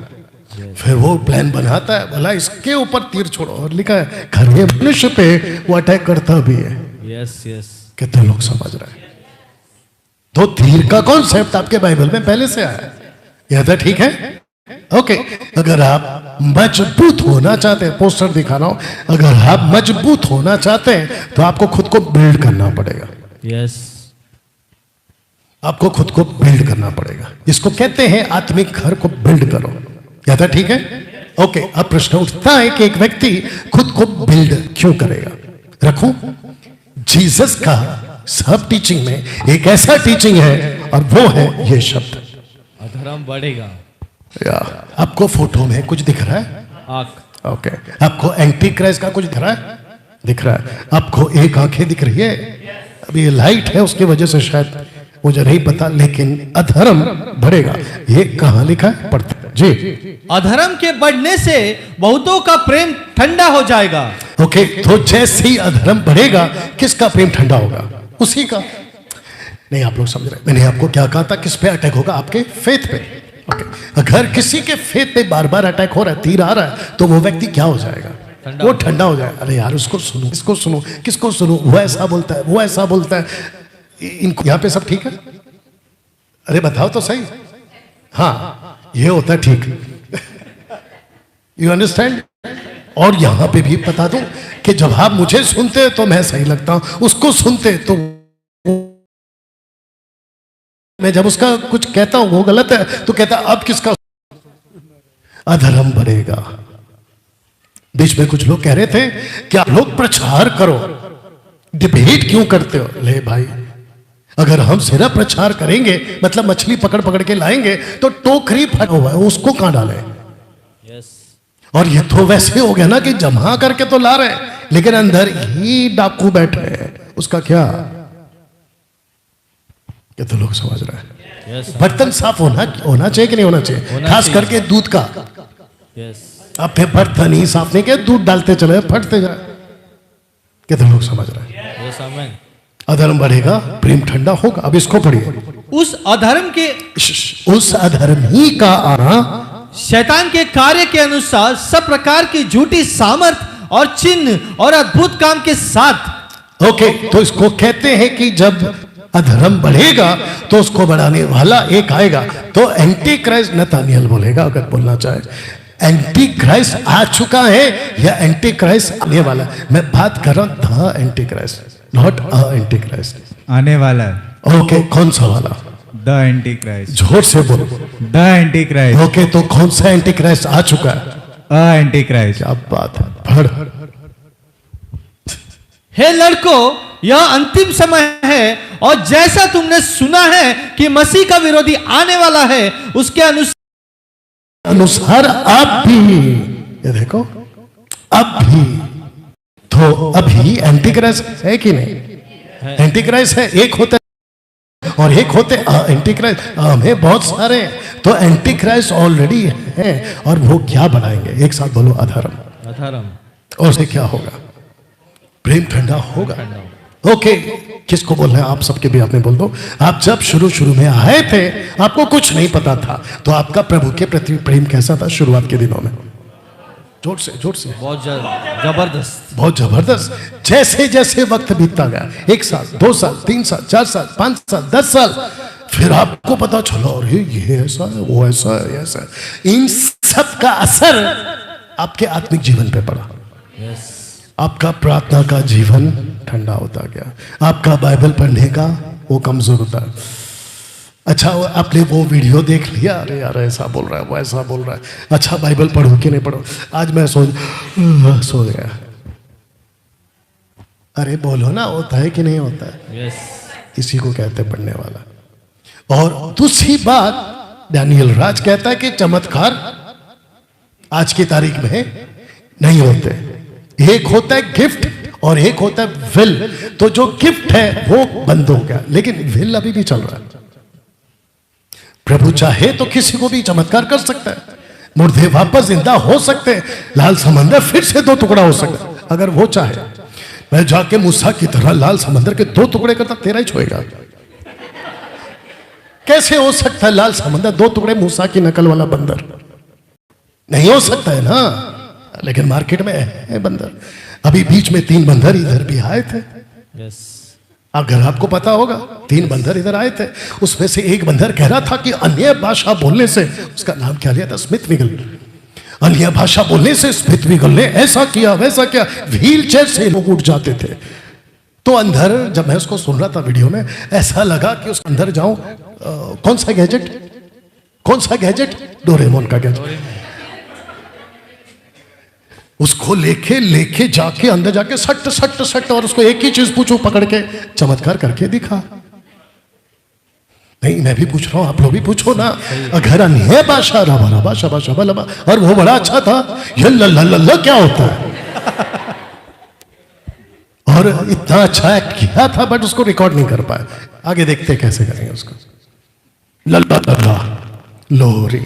फिर वो प्लान बनाता है, भला इसके ऊपर तीर छोड़ो, और लिखा है खरे मनुष्य पे वो अटैक करता भी है। यस यस, कितने लोग समझ रहे हैं? तो तीर का कॉन्सेप्ट आपके बाइबल में पहले से आया है, यह तो ठीक है। ओके, अगर आप मजबूत होना चाहते हैं, पोस्टर दिखा रहा हूं, अगर आप मजबूत होना चाहते हैं तो आपको खुद को बिल्ड करना पड़ेगा। यस, आपको खुद को बिल्ड करना पड़ेगा। इसको कहते हैं आत्मिक घर को बिल्ड करो। क्या था? ठीक है। ओके, अब प्रश्न उठता है कि एक व्यक्ति खुद को बिल्ड क्यों करेगा? रखूं, जीसस का सब टीचिंग में एक ऐसा टीचिंग है और वो है ये शब्द, अधर्म बढ़ेगा। या आपको फोटो में कुछ दिख रहा है? आंख। ओके, आपको एंटी क्राइस्ट का कुछ दिख रहा है? दिख रहा है। आपको एक आंखें दिख रही है, अभी ये लाइट है उसकी वजह से शायद, मुझे नहीं पता, लेकिन अधर्म बढ़ेगा। ये कहां लिखा है? पढ़ते जी। अधर्म के बढ़ने से बहुतों का प्रेम ठंडा हो जाएगा। ओके, तो जैसे ही अधर्म बढ़ेगा किसका प्रेम ठंडा होगा? उसी का। नहीं, आप लोग समझ रहे? मैंने आपको क्या कहा था? किस पे अटैक होगा? आपके फेथ पे। ओके, अगर किसी के फेथ पे बार बार अटैक हो रहा है, तीर आ रहा है, तो वो व्यक्ति क्या हो जाएगा? वो ठंडा हो जाएगा। अरे यार, उसको सुनो, इसको सुनो, किसको सुनो, वो ऐसा बोलता है, वो ऐसा बोलता है। इनको यहाँ पे सब ठीक है? अरे बताओ तो सही। हाँ, ये होता है ठीक। You understand? और यहां पे भी बता दूं कि जब आप मुझे सुनते तो मैं सही लगता हूं, उसको सुनते तो मैं जब उसका कुछ कहता हूं वो गलत है तो कहता अब किसका? अधर्म बढ़ेगा। बीच में कुछ लोग कह रहे थे कि आप लोग प्रचार करो, डिबेट क्यों करते हो? ले भाई, अगर हम सिर्फ प्रचार करेंगे, मतलब मछली पकड़ पकड़ के लाएंगे, तो टोकरी फटा हुआ है उसको कहां डालें? यस, और ये तो वैसे हो गया ना कि जमा करके तो ला रहे हैं, लेकिन अंदर ही डाकू बैठे हैं, उसका क्या? ये तो लोग समझ रहे हैं। यस, बर्तन साफ होना चाहिए कि नहीं होना चाहिए? खास करके दूध का। यस, अब फिर बर्तन ही साफ नहीं किया, दूध डालते चले, फटते जाए। कितने लोग समझ रहे हैं? यस, आमेन। अधर्म बढ़ेगा, प्रेम ठंडा होगा। अब इसको पढ़िए। उस अधर्म ही का आना शैतान के कार्य के अनुसार सब प्रकार की झूठी सामर्थ और चिन्ह और अद्भुत काम के साथ। ओके, तो इसको कहते हैं कि जब अधर्म बढ़ेगा तो उसको बढ़ाने वाला एक आएगा। तो एंटी क्राइस्ट नतानियल बोलेगा, अगर बोलना चाहे। एंटी क्राइस्ट आ चुका है या एंटी क्राइस्ट आने वाला? मैं बात कर रहा हूं the anti Christ, not a anti Christ. आने वाला है। ओके, कौन सा वाला? The anti Christ. जोर से बोलो। The anti Christ. ओके, तो कौन सा एंटी क्राइस्ट आ चुका है? A anti Christ. क्या बात है, पढ़। हे लड़कों, यह अंतिम समय है, और जैसा तुमने सुना है कि मसीह का विरोधी आने वाला है, उसके अनुसार आप भी, ये देखो, अब भी अभी एंटी क्राइस्ट है कि नहीं? एंटी क्राइस्ट है, एक होता है और एक होते एंटी क्राइस्ट हमें बहुत सारे हैं। तो एंटी क्राइस्ट ऑलरेडी है और वो क्या बनाएंगे? एक साथ बोलो, अधर्म। अधर्म। और से क्या होगा? प्रेम ठंडा होगा। ओके, किसको बोलना है? आप सबके भी आपने बोल दो। आप जब शुरू में आए थे आपको कुछ नहीं पता था, तो आपका प्रभु के प्रति प्रेम कैसा था शुरुआत के दिनों में? जोर से बहुत जबरदस्त, बहुत जबरदस्त। जैसे जैसे वक्त बीतता गया, 1 साल 2 साल 3 साल 4 साल 5 साल 10 साल, फिर आपको पता चला अरे ये ऐसा है, वो ऐसा है, ऐसा है। इन सब का असर आपके आत्मिक जीवन पे पड़ा। आपका प्रार्थना का जीवन ठंडा होता गया, आपका बाइबल पढ़ने का वो कमजोर होता है। अच्छा, आपने वो वीडियो देख लिया, अरे यार ऐसा बोल रहा है, वो ऐसा बोल रहा है, अच्छा बाइबल पढ़ो कि नहीं पढ़ो? आज मैं सो गया। अरे बोलो ना, होता है कि नहीं होता है? इसी को कहते हैं पढ़ने वाला। और दूसरी बात, डैनियल राज कहता है कि चमत्कार आज की तारीख में नहीं होते। एक होता है गिफ्ट और एक होता है विल। तो जो गिफ्ट है वो बंद हो गया, लेकिन विल अभी भी चल रहा है। प्रभु चाहे तो किसी को भी चमत्कार कर सकता है, मुर्दे वापस जिंदा हो सकते हैं, लाल समंदर फिर से 2 टुकड़ा हो सकता है अगर वो चाहे। मैं जाके मूसा की तरह लाल समंदर के 2 टुकड़े करता, तेरा ही छोड़ेगा। कैसे हो सकता है लाल समंदर 2 टुकड़े? मूसा की नकल वाला बंदर नहीं हो सकता है ना, लेकिन मार्केट में है बंदर। अभी बीच में 3 बंदर इधर भी आए थे। अगर आपको पता होगा 3 बंदर इधर आए थे, उसमें से एक बंदर कह रहा था कि अन्य भाषा बोलने से, उसका नाम क्या लिया था? Smith Wigle. अन्य भाषा बोलने से स्मिथ विगल ने ऐसा किया वैसा किया, व्हील चेयर से लोग उठ जाते थे। तो अंदर जब मैं उसको सुन रहा था वीडियो में, ऐसा लगा कि उस अंदर जाऊं। कौन सा गैजेट? डोरेमोन का गैजेट। उसको लेके जाके अंदर जाके सट और उसको एक ही चीज पूछो, पकड़ के चमत्कार करके दिखा। नहीं, मैं भी पूछ रहा हूं, आप लोग भी पूछो ना। अगर अन्य भाषा रबा और वो बड़ा अच्छा था, ये ल क्या होता है? और इतना अच्छा एक्ट किया था, बट उसको रिकॉर्ड नहीं कर पाए। आगे देखते कैसे करेंगे उसको। ल लोरी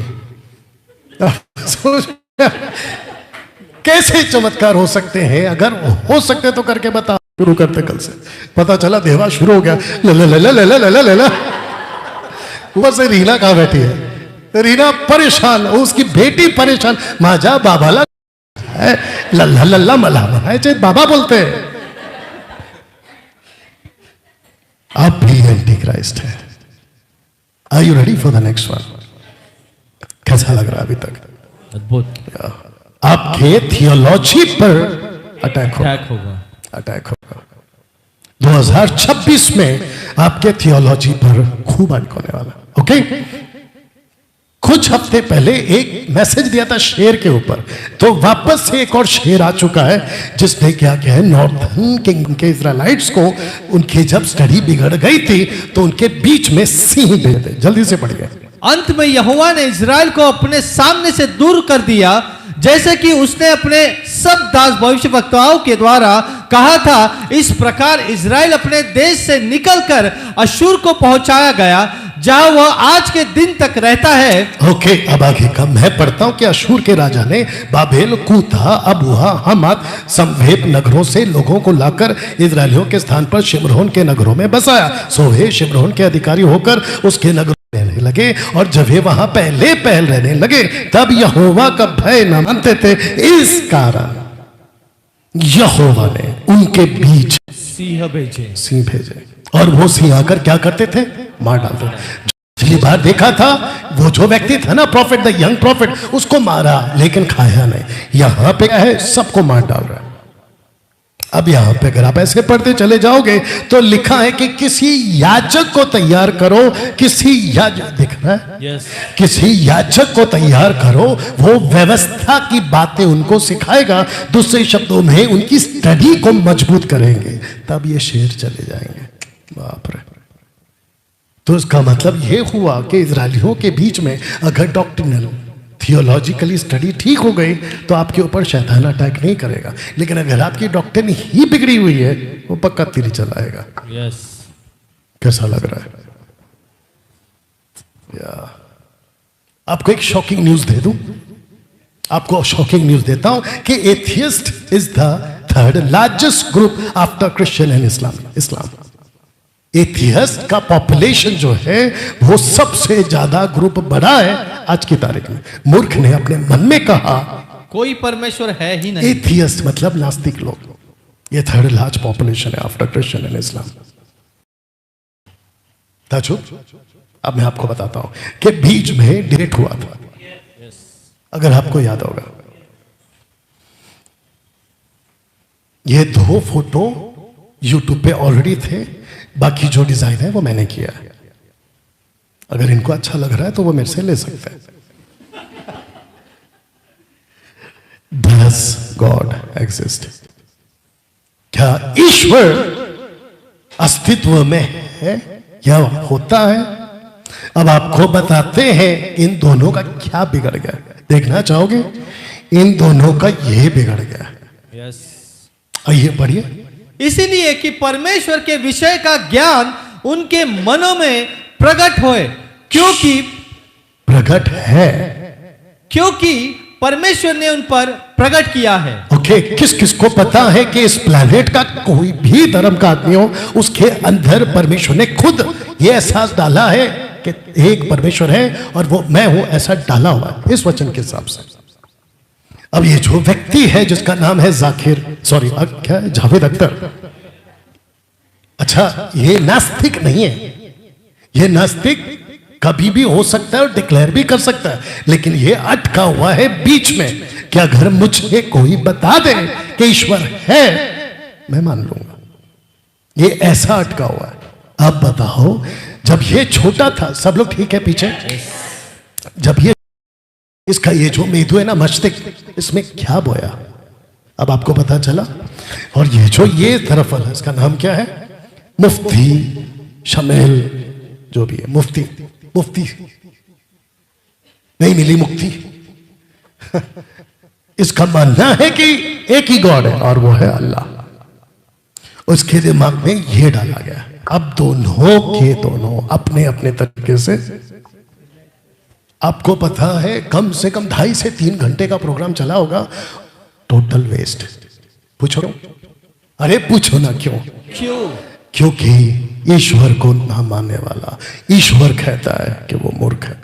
कैसे चमत्कार हो सकते हैं? अगर हो सकते तो करके बता। शुरू करते कल से, पता चला देवा शुरू हो गया। ले ऊपर से रीना कहां बैठी है? रीना परेशान, उसकी बेटी परेशान, माजा बाबाला है, लल्ला मला है, चाहे बाबा बोलते हैं। आप भी एंटी क्राइस्ट है। Are you ready for the next one? कैसा लग रहा है अभी तक? अद्भुत। आपके थियोलॉजी पर अटैक होगा। 2026 में आपके थियोलॉजी पर खूब अटैक होने वाला। ओके, कुछ हफ्ते पहले एक मैसेज दिया था शेर के ऊपर, तो वापस से एक और शेर आ चुका है, जिसने क्या किया है, नॉर्थर्न किंगडम के इजराइलाइट्स को उनकी जब स्टडी बिगड़ गई थी तो उनके बीच में सिंह भेज दे। जल्दी से पढ़िए। अंत में यहोवा ने इजराइल को अपने सामने से दूर कर दिया, जैसे कि उसने अपने सब दास भविष्यवक्ताओं के द्वारा कहा था। इस प्रकार इजराइल अपने देश से निकलकर अश्शूर को पहुंचाया गया, जहां वह आज के दिन तक रहता है। ओके, अब आगे का मैं पढ़ता हूं कि अश्शूर के राजा ने बाबेल, कूता, अबूहा, हमात, संवेप नगरों से लोगों को लाकर इजरायलियों के स्थान पर शिमरोन के नगरों में बसाया। सो वे शिमरोन के अधिकारी होकर उसके नगरों रहने लगे, और जब वे वहां पहले रहने लगे, तब यहोवा का भय न मानते थे। इस कारण यहोवा ने उनके बीच सिंह भेजे, और वो सिंह आकर क्या करते थे? मार डालते। पिछली बार देखा था वो जो व्यक्ति था ना, प्रॉफिट, द यंग प्रॉफिट, उसको मारा लेकिन खाया नहीं। यहां पे क्या है? सबको मार डाल रहा है। अब यहां पे अगर आप ऐसे पढ़ते चले जाओगे तो लिखा है कि किसी याजक को तैयार करो, किसी याजक, दिख रहा है? किसी याजक को तैयार करो, वो व्यवस्था की बातें उनको सिखाएगा। दूसरे शब्दों में उनकी स्टडी को मजबूत करेंगे, तब ये शेर चले जाएंगे। बाप रे। तो इसका मतलब ये हुआ कि इजरायलियों के बीच में अगर डॉक्ट्रिनल, थियोलॉजिकली स्टडी ठीक हो गई तो आपके ऊपर शैतान अटैक नहीं करेगा, लेकिन अगर आपकी डॉक्टरी ही बिगड़ी हुई है वो पक्का तीर चलाएगा। यस। कैसा लग रहा है? या आपको एक शॉकिंग न्यूज दे दूं, आपको शॉकिंग न्यूज देता हूं कि atheist is the third largest group after Christian and Islam. Atheist का पॉपुलेशन जो है वो सबसे ज्यादा ग्रुप बड़ा है आज की तारीख में। मूर्ख ने अपने मन में कहा कोई परमेश्वर है ही नहीं। एथियस्ट मतलब नास्तिक लोग, ये थर्ड लार्ज पॉपुलेशन है आफ्टर क्रिश्चियन एंड इस्लाम। ताजुब, अब मैं आपको बताता हूं कि बीच में डिबेट हुआ था, अगर आपको याद होगा। ये 2 फोटो यूट्यूब पे ऑलरेडी थे, बाकी जो डिजाइन है वो मैंने किया है। अगर इनको अच्छा लग रहा है तो वो मेरे से ले सकते हैं। Does God exist? क्या ईश्वर अस्तित्व में है या होता है? अब आपको बताते हैं इन दोनों का क्या बिगड़ गया। देखना चाहोगे? इन दोनों का यह बिगड़ गया। यस। आइए पढ़िए। इसीलिए कि परमेश्वर के विषय का ज्ञान उनके मनों में प्रकट होए, क्योंकि परमेश्वर ने उन पर प्रकट किया है। ओके, किस किस को पता है कि इस प्लैनेट का कोई भी धर्म का आदमी हो, उसके अंदर परमेश्वर ने खुद ये एहसास डाला है कि एक परमेश्वर है और वो मैं हूं, ऐसा डाला हुआ है इस वचन के हिसाब से। अब ये जो व्यक्ति है जिसका नाम है क्या है, जावेद अख्तर। अच्छा, ये नास्तिक नहीं है, ये नास्तिक कभी भी हो सकता है और डिक्लेयर भी कर सकता है, लेकिन ये अटका हुआ है बीच में कि अगर मुझे कोई बता दे कि ईश्वर है मैं मान लूंगा। ये ऐसा अटका हुआ है। अब बताओ, जब ये छोटा था सब लोग ठीक है पीछे, जब ये इसका ये जो मेदू है ना मस्तिष्क, इसमें क्या बोया अब आपको पता चला। और ये जो ये तरफ वाला इसका नाम क्या है? मुफ्ती शमेल, जो भी है मुफ्ती नहीं मिली मुक्ति। इसका मानना है कि एक ही गॉड है और वो है अल्लाह। उसके दिमाग में ये डाला गया। अब दोनों के दोनों अपने अपने तरीके से, आपको पता है कम से कम 2.5 से 3 घंटे का प्रोग्राम चला होगा, टोटल वेस्ट। पूछो क्यों? अरे पूछो ना क्यों? क्योंकि ईश्वर को ना मानने वाला ईश्वर कहता है कि वो मूर्ख है,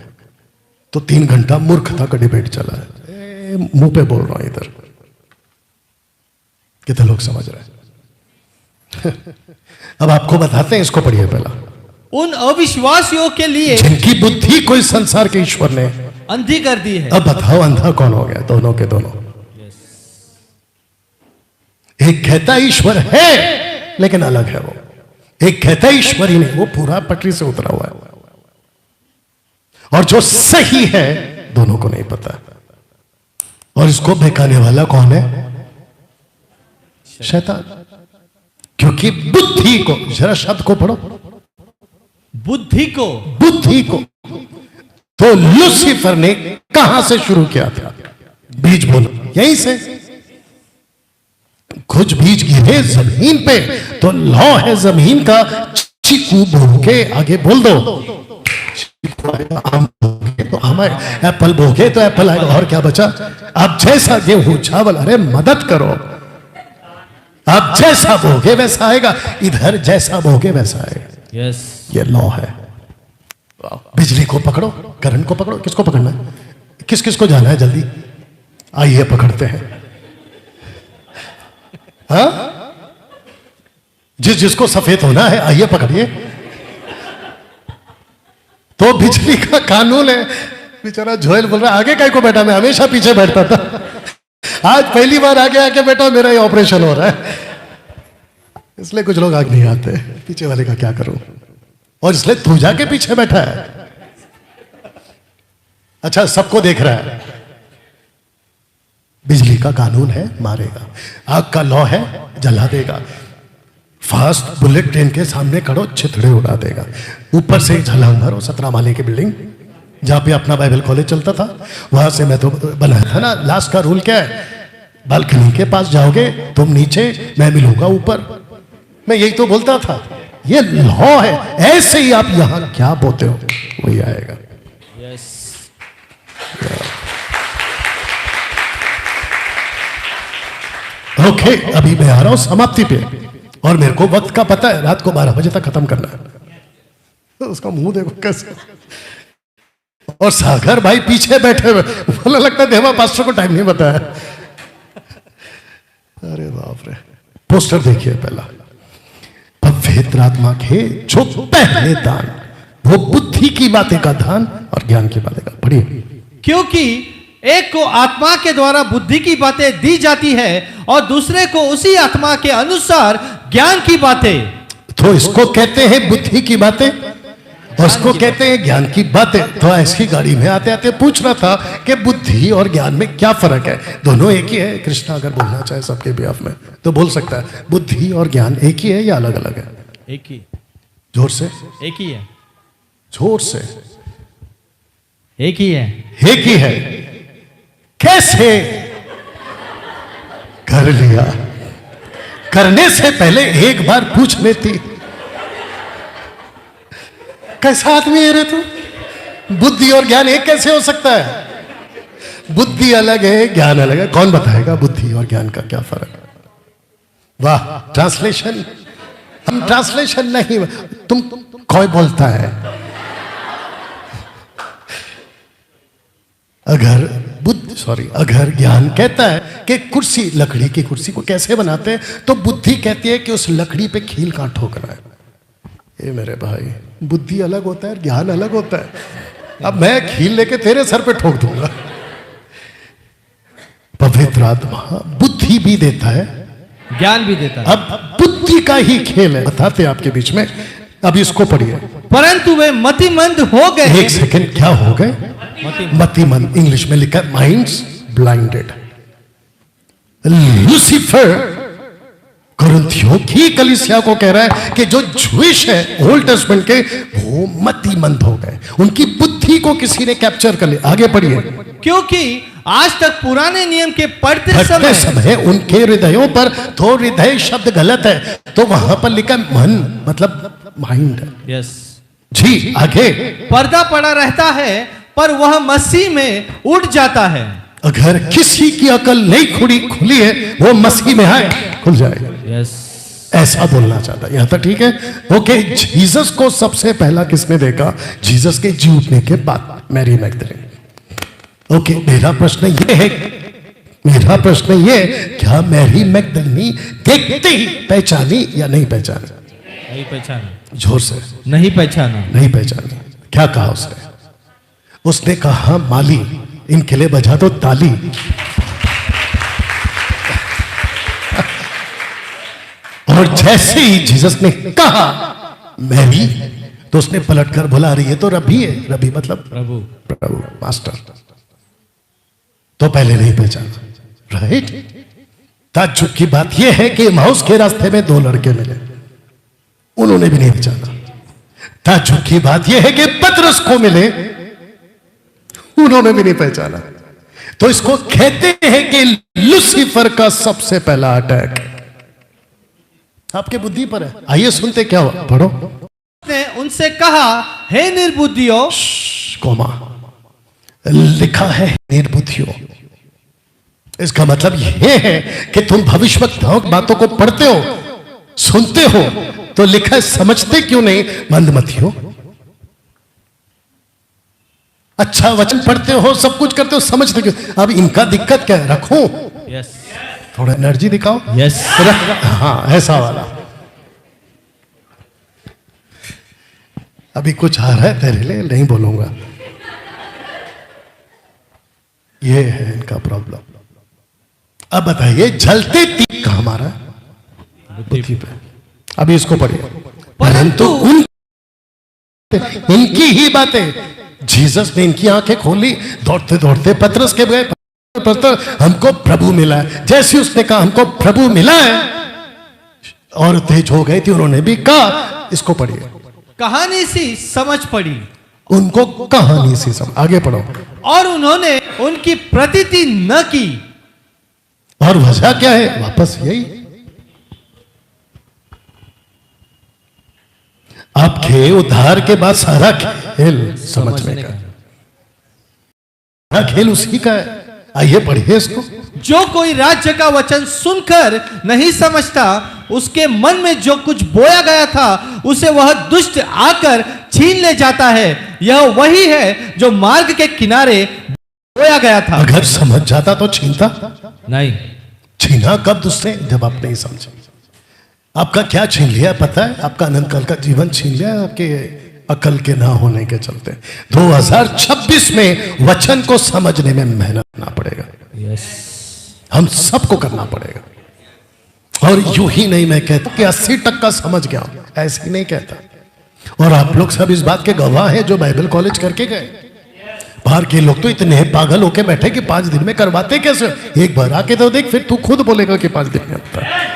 तो 3 घंटा मूर्खता का डिबेट चला है। मुंह पे बोल रहा हूं इधर, कितने लोग समझ रहे हैं? अब आपको बताते हैं, इसको पढ़िए पहला। उन अविश्वासियों के लिए जिनकी बुद्धि कोई संसार के ईश्वर ने अंधी कर दी है। अब बताओ अंधा कौन हो गया? दोनों के दोनों। एक कहता ईश्वर है लेकिन अलग है वो, एक कहता ईश्वर ही नहीं, वो पूरा पटरी से उतरा हुआ है। और जो सही है दोनों को नहीं पता। और इसको बहकाने वाला कौन है? शैतान। क्योंकि बुद्धि को, जरा शब्द को पढ़ो, बुद्धि को तो लूसीफर ने कहां से शुरू किया था? बीज बोलो, यहीं से। कुछ बीज गिरे जमीन पे तो लॉ है जमीन का, चीकू बोल के आगे बोल दो, आम बोगे तो आम आए, एप्पल बोगे तो एप्पल आएगा, और क्या बचा? आप जैसा गेहूं चावल, अरे मदद करो, आप जैसा बोगे वैसा आएगा, इधर जैसा बोगे वैसा आएगा। यस, ये लॉ है। बिजली को पकड़ो, करंट को पकड़ो, किसको पकड़ना है? किस किस को जाना है? जल्दी आइए पकड़ते हैं। हाँ, जिसको सफेद होना है आइए पकड़िए। तो बिजली का कानून है। बेचारा जोएल बोल रहा आगे काय को बैठा, मैं हमेशा पीछे बैठता था, आज पहली बार आगे आके बैठा, मेरा ये ऑपरेशन हो रहा है। इसलिए कुछ लोग आगे नहीं आते, पीछे वाले का क्या करूं, और इसलिए तू जाके पीछे बैठा है। अच्छा, सबको देख रहा है। बिजली का कानून है, मारेगा। आग का लॉ है, जला देगा। फास्ट बुलेट ट्रेन के सामने खड़ो, छितड़े उड़ा देगा। ऊपर से छलांग मारो, 17 माले की बिल्डिंग जहां पे अपना बाइबल कॉलेज चलता था, वहां से मैं तो बनाया था ना, लास्ट का रूल क्या है, बालकनी के पास जाओगे तुम नीचे, मैं मिलूंगा ऊपर। मैं यही तो बोलता था, ये लॉ है, ऐसे ही आप यहां क्या बोलते हो वही आएगा। ओके, अभी मैं आ रहा हूं समाप्ति पे, और मेरे को वक्त का पता है, रात को 12 बजे तक खत्म करना है। तो उसका मुंह देखो कैसे, और सागर भाई पीछे बैठे हुए, बोला लगता है देवा पास्टर को टाइम नहीं बताया। अरे बाप रे, पोस्टर देखिए पहला, पवित्र आत्मा के जो पहले दान, वो बुद्धि की बातें का दान और ज्ञान की बातें का। पढ़िए। क्योंकि एक को आत्मा के द्वारा बुद्धि की बातें दी जाती है और दूसरे को उसी आत्मा के अनुसार ज्ञान की बातें। तो इसको कहते हैं बुद्धि की बातें और इसको कहते हैं ज्ञान की बातें। तो ऐसी गाड़ी में आते आते पूछ रहा था कि बुद्धि और ज्ञान में क्या फर्क है। दोनों एक ही है। कृष्णा अगर बोलना चाहे सबके बिहाफ में तो बोल सकता है, बुद्धि और ज्ञान एक ही है या अलग अलग है? एक ही। जोर से। एक ही है। जोर से। एक ही है। एक ही है। कैसे कर लिया? करने से पहले एक बार पूछ लेती। कैसा आदमी है रे तू? बुद्धि और ज्ञान एक कैसे हो सकता है? बुद्धि अलग है, ज्ञान अलग है। कौन बताएगा बुद्धि और ज्ञान का क्या फर्क है? वाह, ट्रांसलेशन। हम ट्रांसलेशन नहीं, तुम कोई बोलता है। अगर ज्ञान कहता है कि कुर्सी, लकड़ी की कुर्सी को कैसे बनाते हैं, तो बुद्धि कहती है कि उस लकड़ी पे कील काट ठोकना है। ये मेरे भाई, बुद्धि अलग होता है, ज्ञान अलग होता है। अब मैं कील लेके तेरे सर पे ठोक दूंगा। पवित्र आत्मा बुद्धि भी देता है, ज्ञान भी देता है। अब बुद्धि का ही खेल है, बताते आपके बीच में। अब इसको पढ़िए। परंतु वे मतिमंद हो गए। एक सेकंड, क्या हो गए? मतिमंद। इंग्लिश में लिखा है माइंड्स ब्लाइंडेड। लूसीफर कुरिन्थियों की कलीसिया को कह रहा है कि जो ज्यूइश है ओल्ड टेस्टमेंट के, वो मतिमंद हो गए। उनकी बुद्धि को किसी ने कैप्चर कर लिया। आगे पढ़िए। क्योंकि आज तक पुराने नियम के पढ़ते समय उनके हृदयों पर, तो हृदय शब्द गलत है, तो वहां पर लिखा मन, मतलब माइंड। यस जी, आगे। पर्दा पड़ा रहता है पर वह मसीह में उठ जाता है। अगर किसी की अकल नहीं खुली है, वो मसीह में आए, खुल जाएगा। यस, ऐसा बोलना चाहता है। यहां तक ठीक है? ओके। जीसस को सबसे पहला किसने देखा? जीसस के जी उठने के बाद मैरी मैगदलीन। ओके, मेरा प्रश्न ये है, क्या मैरी मैगदलीनी देखते ही पहचानी या नहीं पहचानी? नहीं पहचाना। जोर से। नहीं पहचाना। नहीं पहचानी। क्या कहा उसने? उसने कहा, माली इनके लिए बजा दो ताली। और जैसे ही जीसस ने कहा मैरी, तो उसने पलटकर बोला, अरे ये तो रबी है। रबी मतलब प्रभु, मास्टर। तो पहले नहीं पहचाना। राइट। ताज्जुब की बात यह है कि एमाउस के रास्ते में दो लड़के मिले, उन्होंने भी नहीं पहचाना। ताज्जुब की बात यह है कि पतरस को मिले, उन्होंने भी नहीं पहचाना। तो इसको कहते हैं कि लूसीफर का सबसे पहला अटैक आपके बुद्धि पर है। आइए सुनते क्या हुआ, पढ़ो। ने उनसे कहा, हे निर्बुद्धियों। कोमा लिखा है निर्बुद्धियों। इसका मतलब यह है कि तुम भविष्यवक्ताओं की बातों को पढ़ते हो, सुनते हो, तो लिखा है समझते क्यों नहीं? मंदमतियों। अच्छा वचन पढ़ते हो, सब कुछ करते हो, समझते क्यों? अब इनका दिक्कत क्या है? रखो। यस, थोड़ा एनर्जी दिखाओ। यस। हाँ, ऐसा वाला। अभी कुछ आ रहा है तेरे लिए, नहीं बोलूंगा। ये है इनका प्रॉब्लम। अब बताइए, जलते तीर कहां मारा? बुद्धि पे। अभी इसको पढ़िए। परंतु इनकी ही बातें, जीसस ने इनकी आंखें खोली, दौड़ते दौड़ते पतरस के गए। पतरस, हमको प्रभु मिला है। जैसे उसने कहा हमको प्रभु मिला है, और तेज हो गई थी। उन्होंने भी कहा। इसको पढ़िए। कहानी सी समझ पड़ी उनको कहानी से समझ। आगे पढ़ो। और उन्होंने उनकी प्रतीति न की। और वजह क्या है? वापस यही, आपके उद्धार के बाद सारा खेल समझने का, सारा खेल उसी का है। आइए पढ़िए इसको। जो कोई राज्य का वचन सुनकर नहीं समझता, उसके मन में जो कुछ बोया गया था उसे वह दुष्ट आकर छीन ले जाता है। यह वही है जो मार्ग के किनारे बोया गया था। अगर समझ जाता तो छीनता नहीं। छीना कब उसने? जब आप नहीं समझे। आपका क्या छीन लिया पता है? आपका अनंत काल का जीवन छीन लिया आपके अकल के ना होने के चलते। 2026 में वचन को समझने में मेहनत करना पड़ेगा। हम सबको करना पड़ेगा। और यूं ही नहीं मैं कहता कि 80% समझ गया हूं, ऐसे ही नहीं कहता। और आप लोग सब इस बात के गवाह हैं जो बाइबल कॉलेज करके गए। बाहर के लोग तो इतने पागल होके बैठे कि 5 दिन में करवाते कैसे? एक बार आके तो देख, फिर तू खुद बोलेगा कि 5 दिन में आता है।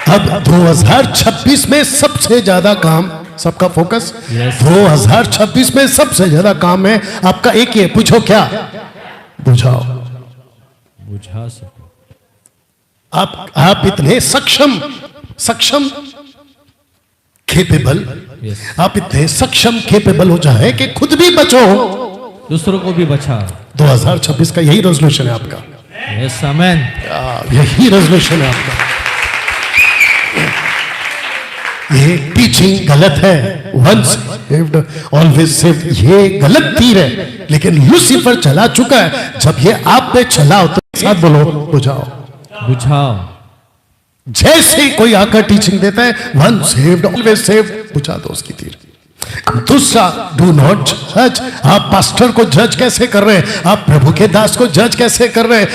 अब 2026 में सबसे ज्यादा काम, सबका फोकस 2026 में सबसे ज्यादा काम है आपका एक ही है। पूछो क्या? बुझाओ। बुझा सको। आप इतने सक्षम केपेबल, आप इतने सक्षम केपेबल हो जाए कि खुद भी बचो, दूसरों को भी बचा। 2026 का यही रेजोल्यूशन है आपका। Yes amen. यही रेजोल्यूशन है आपका। ये टीचिंग गलत है। वंस सेव्ड ऑलवेज सेव्ड, ये गलत तीर है। लेकिन लूसीफर चला चुका है। जब ये आप पे चला तो साथ बोलो बुझाओ। बुझाओ। जैसे कोई आकर टीचिंग देता है वन सेव्ड ऑलवेज सेव्ड, बुझा दो उसकी तीर। दूसरा, डू नॉट जज। आप पास्टर को जज कैसे कर रहे हैं? आप प्रभु के दास को जज कैसे कर रहे हैं?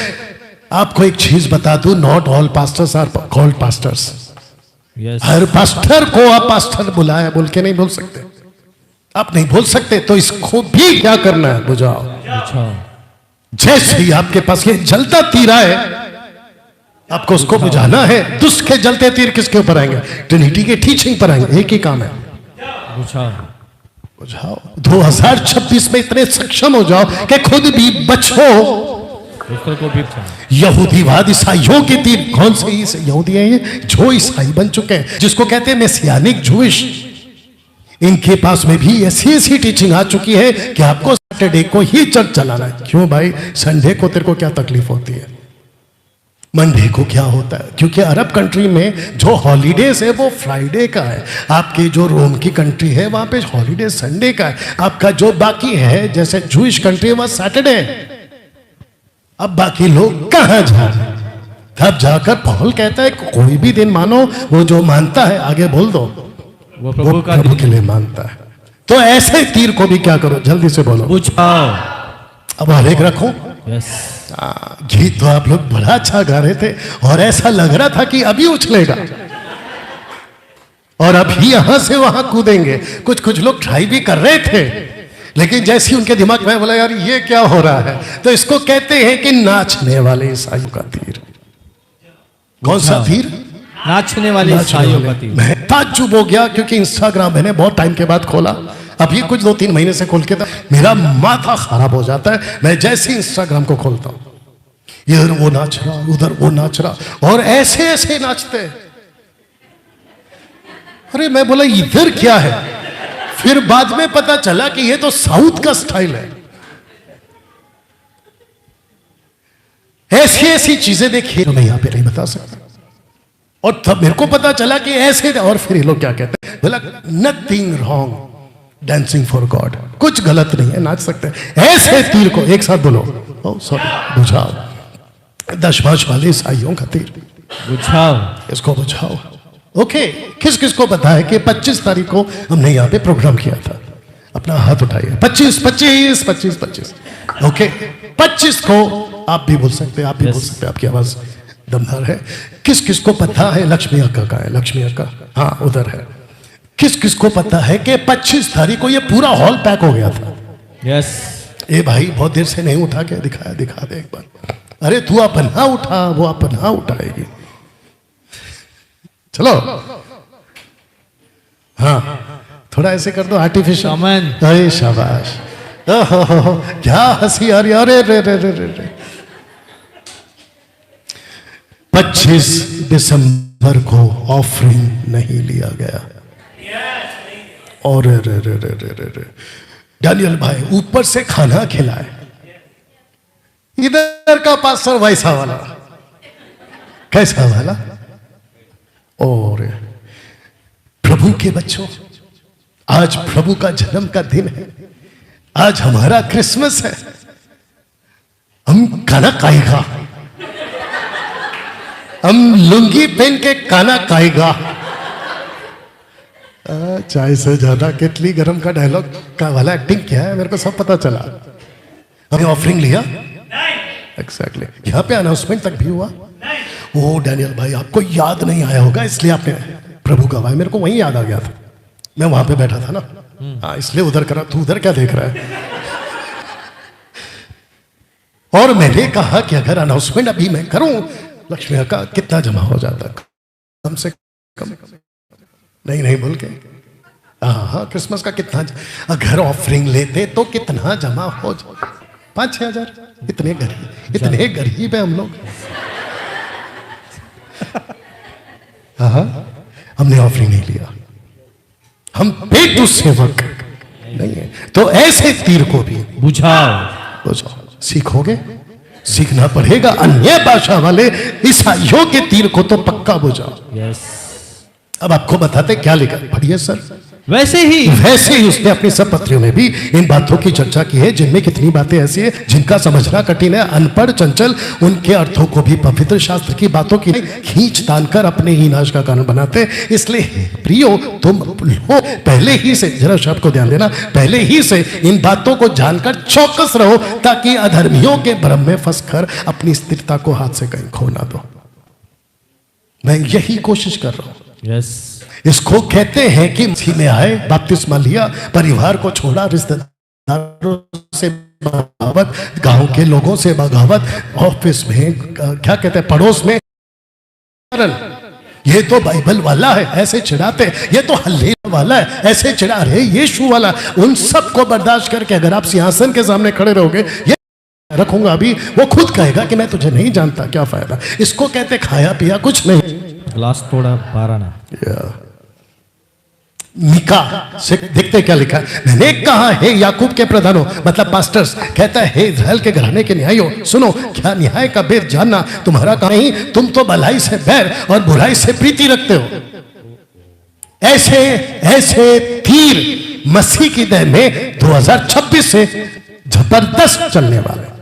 आपको एक चीज बता दूं, not all pastors are called pastors. हर पास्टर को आप पास्टर बुलाया बोल के नहीं बोल सकते। आप नहीं बोल सकते तो इसको भी क्या करना है? बुझाओ। जैसे ही आपके पास ये जलता तीर है, आपको उसको बुझाना है। दुष्ट के जलते तीर किसके ऊपर आएंगे? ट्रिनिटी के टीचिंग पर आएंगे। एक ही काम है, बुझाओ। 2026 में इतने सक्षम हो जाओ कि खुद भी बचो। को भी यहूदीवाद, ईसाइयों के तीर। कौन से यहूदी हैं ये? जो ईसाई बन चुके हैं, जिसको कहते हैं मेसियानिक जूइश। इनके पास में भी ऐसी टीचिंग आ चुकी है कि आपको सैटरडे को ही चर्च चलाना है। क्यों भाई? संडे को तेरे को क्या तकलीफ होती है? मंडे को क्या होता है? क्योंकि अरब कंट्री में जो हॉलीडेज है वो फ्राइडे का है। आपके जो रोम की कंट्री है वहां पे हॉलीडे संडे का है। आपका जो बाकी है जैसे जूइश कंट्री है वह सैटरडे है। अब बाकी लोग कहां जाए? तब जाकर पॉल कहता है कोई भी दिन मानो, वो जो मानता है, आगे बोल दो, वो प्रभु के लिए मानता है। तो ऐसे तीर को भी क्या करो? जल्दी से बोलो, बुझाओ। अब हरेक रखो। यस। गीत तो आप लोग बड़ा अच्छा गा रहे थे और ऐसा लग रहा था कि अभी उछलेगा और अभी यहां से वहां कूदेंगे। कुछ लोग ट्राई भी कर रहे थे, लेकिन जैसे ही उनके दिमाग में बोला यार ये क्या हो रहा है, तो इसको कहते हैं कि नाचने वाले ईसाइयों का तीर। कौन सा तीर? नाचने वाले ईसाइयों का तीर। मैं ताज्जुब हो गया क्योंकि इंस्टाग्राम मैंने बहुत टाइम के बाद खोला। अभी कुछ 2-3 महीने से खोल के था, मेरा माथा खराब हो जाता है। मैं जैसे इंस्टाग्राम को खोलता हूं, इधर वो नाच रहा, उधर वो नाच रहा, और ऐसे नाचते। अरे मैं बोला इधर क्या है? फिर बाद में पता चला कि ये तो साउथ का स्टाइल है। ऐसी चीजें देखिए तो मैं यहां पे नहीं बता सकता। और तब मेरे को पता चला कि ऐसे, और फिर ये लोग क्या कहते हैं, बोला nothing wrong dancing for God, कुछ गलत नहीं है, नाच सकते हैं। ऐसे तीर को एक साथ बोलो, ओ सॉरी, बुझाओ। दशमाश वाले ईसाइयों का तीर, बुझाओ, इसको बुझाओ। ओके, किस को पता है कि 25 तारीख को हमने यहाँ पे प्रोग्राम किया था? अपना हाथ उठाइए। 25। ओके, 25 को आप भी बोल सकते हैं, आप भी बोल सकते हैं, आपकी आवाज दमदार है। किस को पता है लक्ष्मी अक्का का है? लक्ष्मी अक्का, हाँ उधर है। किस को पता है कि 25 तारीख को ये पूरा हॉल पैक हो गया था? यस। ए भाई बहुत देर से नहीं उठा के दिखाया, दिखा दे एक बार। अरे तू अपना उठा, वो अपना उठाएगी। चलो हाँ, थोड़ा ऐसे कर दो आर्टिफिशियल। आमीन। अरे शाबाश, ओहो, क्या हंसी आ रही है। अरे रे रे रे रे रे। 25 दिसंबर को ऑफरिंग नहीं लिया गया। और रे रे रे रे रे रे, डैनियल भाई ऊपर से खाना खिलाए, इधर का पास्टर वैसा वाला, कैसा वाला। और प्रभु के बच्चों, आज प्रभु का जन्म का दिन है, आज हमारा क्रिसमस है, हम खाना खाएगा, हम लुंगी पहन के खाना खाएगा। चाय से ज्यादा केतली गरम का डायलॉग का वाला एक्टिंग क्या है मेरे को सब पता चला। हमने ऑफरिंग लिया एग्जैक्टली यहाँ पे अनाउंसमेंट तक भी हुआ। ओ डैनियल भाई आपको याद नहीं आया होगा इसलिए आपने प्रभु का भाई, मेरे को वहीं याद आ गया था, मैं वहां पे बैठा था ना। हाँ इसलिए उधर करा, तू उधर क्या देख रहा है। और मैंने कहा कि अगर अनाउंसमेंट अभी मैं करूं, लक्ष्मी का कितना जमा हो जाता, कम से कम नहीं बोल के, हाँ क्रिसमस का कितना, अगर ऑफरिंग लेते तो कितना जमा हो जाता, 5-6 हजार। इतने गरीब है हम लोग। हाँ हमने ऑफरिंग नहीं लिया, हम पेटू सेवक नहीं है। तो ऐसे तीर को भी बुझाओ। सीखोगे, सीखना पड़ेगा। अन्य भाषा वाले ईसाइयों के तीर को तो पक्का बुझाओ। यस। अब आपको बताते क्या लिखा, पढ़िए सर। वैसे ही उसने अपनी सब पत्रियों में भी इन बातों की चर्चा की है, जिनमें कितनी बातें ऐसी है जिनका समझना कठिन है। अनपढ़ चंचल उनके अर्थों को भी पवित्र शास्त्र की बातों की खींच तानकर अपने ही नाश का कारण बनाते। इसलिए प्रियो तुम लोग पहले ही से, जरा शब्द को ध्यान देना, पहले ही से इन बातों को जानकर चौकस रहो, ताकि अधर्मियों के भ्रम में फंसकर अपनी स्थिरता को हाथ से कहीं खो ना दो। मैं यही कोशिश कर रहा हूं। यस। इसको कहते हैं कि मसीह में आए, बपतिस्मा लिया, परिवार को छोड़ा, रिश्तेदारों से बगावत, गांव के लोगों से बगावत, ऑफिस में क्या कहते हैं, पड़ोस में। ये तो बाइबल वाला है ऐसे चिढ़ाते, ये तो हल्ले वाला है ऐसे चिढ़ा रहे, यीशु वाला। उन सबको बर्दाश्त करके अगर आप सिंहासन के सामने खड़े रहोगे, ये रखूंगा अभी, वो खुद कहेगा कि मैं तुझे नहीं जानता, क्या फायदा। इसको कहते खाया पिया कुछ नहीं। ग्लास थोड़ा बारह ना। मिका से देखते क्या लिखा है। मैंने कहा हे याकूब के प्रधानों, मतलब पास्टर्स, कहता है हे इज़राइल के घराने के न्यायियों, सुनो, क्या न्याय का भेद जानना तुम्हारा काम नहीं। तुम तो भलाई से बैर और बुराई से प्रीति रखते हो। ऐसे तीर मसीह की देह में 2026 से जबरदस्त चलने वाले।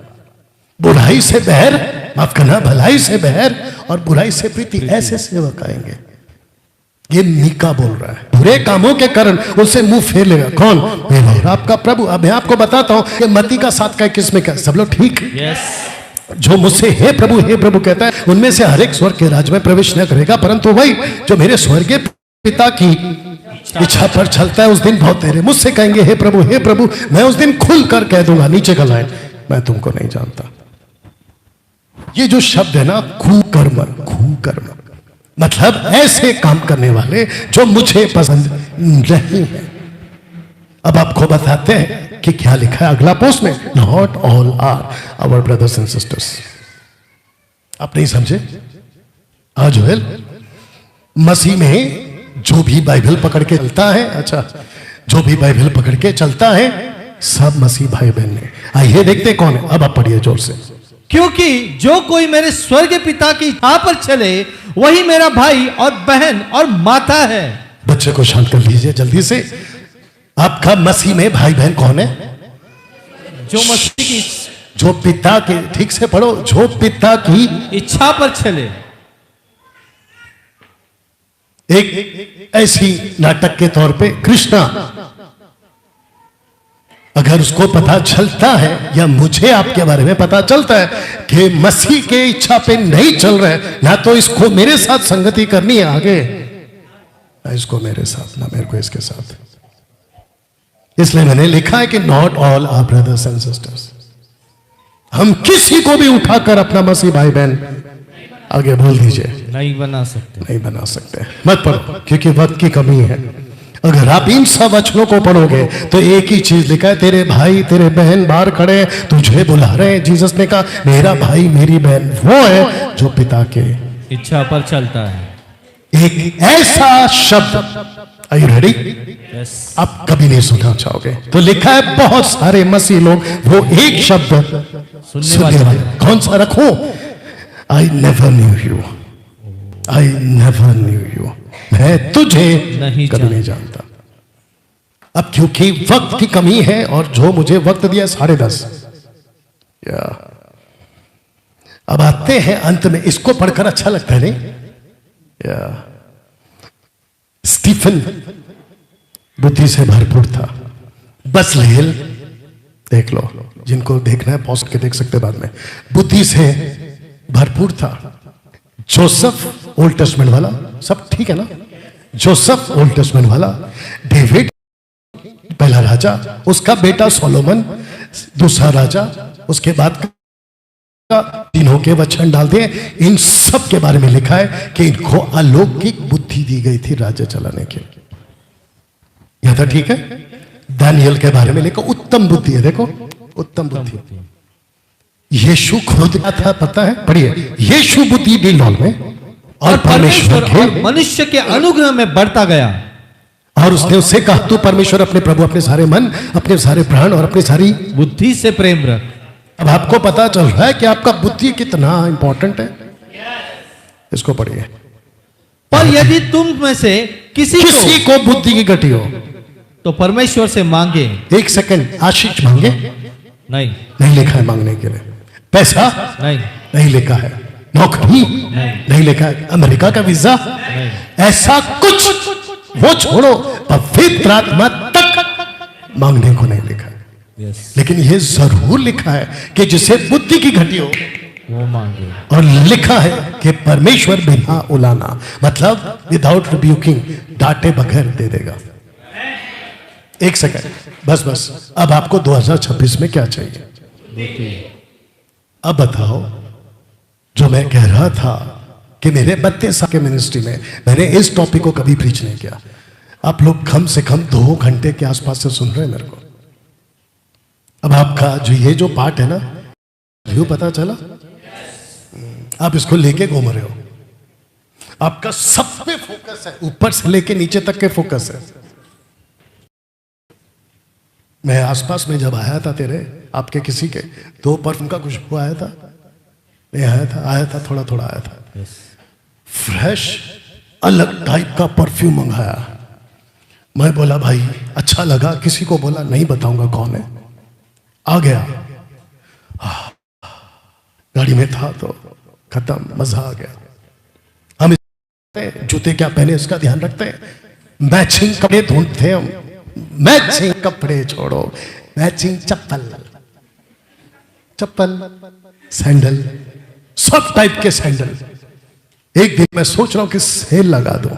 बुराई से बैर, माफ करना, भलाई से बैर और बुराई से प्रीति, ऐसे सेवक आएंगे। ये मीका बोल रहा है। बुरे कामों के कारण उससे मुंह फेर लेगा कौन? मेरा और आपका प्रभु। अब मैं आपको बताता हूं कि मत्ती का 7 का 21 में क्या, सब लोग ठीक? जो मुझसे हे प्रभु कहता है, उनमें से हर एक स्वर्ग के राज्य में प्रवेश न करेगा, परंतु वही जो मेरे स्वर्गीय पिता की इच्छा पर चलता है, उस दिन बहुत तेरे मुझसे कहेंगे हे प्रभु, मैं उस दिन खुल कर कह दूंगा, नीचे का लाइन, मैं तुमको नहीं जानता। ये जो शब्द है ना, कुकर्म, मतलब ऐसे काम करने वाले जो मुझे पसंद नहीं है। अब आपको बताते हैं कि क्या लिखा है अगला पोस्ट में। Not all are our brothers and sisters. आप नहीं समझे? आज मसीह में जो भी बाइबल पकड़ के चलता है, अच्छा, जो भी बाइबल पकड़ के चलता है, सब मसीह भाई बहन ने। आइए देखते कौन है। अब आप पढ़िए जोर से। क्योंकि जो कोई मेरे स्वर्गीय पिता की इच्छा पर चले, वही मेरा भाई और बहन और माता है। बच्चे को शांत कर लीजिए जल्दी से। आपका मसीह में भाई बहन कौन है? जो मसीह की, जो पिता के, ठीक से पढ़ो, जो पिता की इच्छा पर चले। एक ऐसी नाटक के तौर पे कृष्णा, अगर उसको पता चलता है या मुझे आपके बारे में पता चलता है कि मसीह के इच्छा पे नहीं चल रहा है, ना तो इसको मेरे साथ संगति करनी है आगे, ना इसको मेरे साथ, ना मेरे को इसके साथ। इसलिए मैंने लिखा है कि not all our brothers and sisters. हम किसी को भी उठाकर अपना मसीह भाई बहन आगे बोल दीजिए, नहीं बना सकते। मत पढ़ो क्योंकि वक्त की कमी है। अगर आप इन सब वचनों को पढ़ोगे तो एक ही चीज लिखा है, तेरे भाई तेरे बहन बाहर खड़े हैं, तुझे बुला रहे हैं। जीसस ने कहा मेरा भाई मेरी बहन वो है जो पिता के इच्छा पर चलता है। एक ऐसा शब्द, आर यू रेडी? यस। आप कभी नहीं सुनना चाहोगे। तो लिखा है बहुत सारे मसीह लोग वो एक शब्द सुनने वाले। कौन सा रखो? I never knew you, I never knew you, मैं तुझे कभी नहीं जानता। अब क्योंकि वक्त की कमी है और जो मुझे वक्त दिया 10:30, अब आते हैं अंत में। इसको पढ़कर अच्छा लगता है नहीं? स्टीफन बुद्धि से भरपूर था। बसलेल देख लो, जिनको देखना है पॉज के देख सकते बाद में। बुद्धि से भरपूर था। जोसेफ ओल्ड टेस्टमेंट वाला, सब ठीक है ना? जोसेफ ओल्ड टेस्टमेंट वाला, डेविड पहला राजा, उसका बेटा सोलोमन दूसरा राजा, उसके बाद तीनों के वचन डालते हैं। इन सब के बारे में लिखा है कि इनको अलौकिक बुद्धि दी गई थी राज्य चलाने के। यह था ठीक है? दानियल के बारे में लिखा उत्तम बुद्धि है, देखो उत्तम बुद्धि। यीशु खुद क्या था पता है? पढ़िए, यीशु बुद्धि डील हॉल में और परमेश्वर के मनुष्य के अनुग्रह में बढ़ता गया। और उसने उससे कहा तू परमेश्वर अपने प्रभु अपने सारे मन अपने सारे प्राण और अपनी सारी बुद्धि से प्रेम रख। अब आपको पता चल रहा है कि आपका बुद्धि कितना इंपॉर्टेंट है। इसको पढ़िए। पर यदि तुम में से किसी को बुद्धि की घटी हो तो परमेश्वर से मांगे। एक सेकंड, आशीष मांगे? नहीं लिखा है मांगने के लिए। पैसा? नहीं लिखा है। नौकरी? नहीं लिखा है। अमेरिका का वीजा? ऐसा कुछ वो छोड़ो, पवित्र आत्मा तक मांगने को नहीं लिखा है। लेकिन ये जरूर लिखा है कि जिसे बुद्धि की घटी हो वो मांगे। और लिखा है कि परमेश्वर बिना उलाना, मतलब विदाउट रिब्यूकिंग, डांटे बगैर दे देगा। एक सेकंड, बस अब आपको 2026 में क्या चाहिए? अब बताओ। जो मैं कह रहा था कि मेरे 32 साल के मिनिस्ट्री में मैंने इस टॉपिक को कभी प्रीच नहीं किया। आप लोग कम से कम 2 घंटे के आसपास से सुन रहे हैं मेरे को। अब आपका जो ये जो पार्ट है ना, व्यू पता चला? आप इसको लेके घूम रहे हो। आपका सब पे फोकस है, ऊपर से लेके नीचे तक के फोकस है। मैं आसपास में जब आया था तेरे आपके किसी के, तो परफ्यूम का खुशबू आया था? नहीं आया था थोड़ा थोड़ा आया था। फ्रेश अलग टाइप का परफ्यूम मंगाया। मैं बोला भाई अच्छा लगा, किसी को बोला नहीं बताऊंगा कौन है। आ गया, गाड़ी में था तो खत्म, मजा आ गया। हम जूते क्या पहने इसका ध्यान रखते हैं, मैचिंग कपड़े ढूंढते हैं हम। मैचिंग कपड़े छोड़ो, मैचिंग चप्पल सैंडल, सब टाइप के सैंडल। एक दिन मैं सोच रहा हूं कि सेल लगा दूं,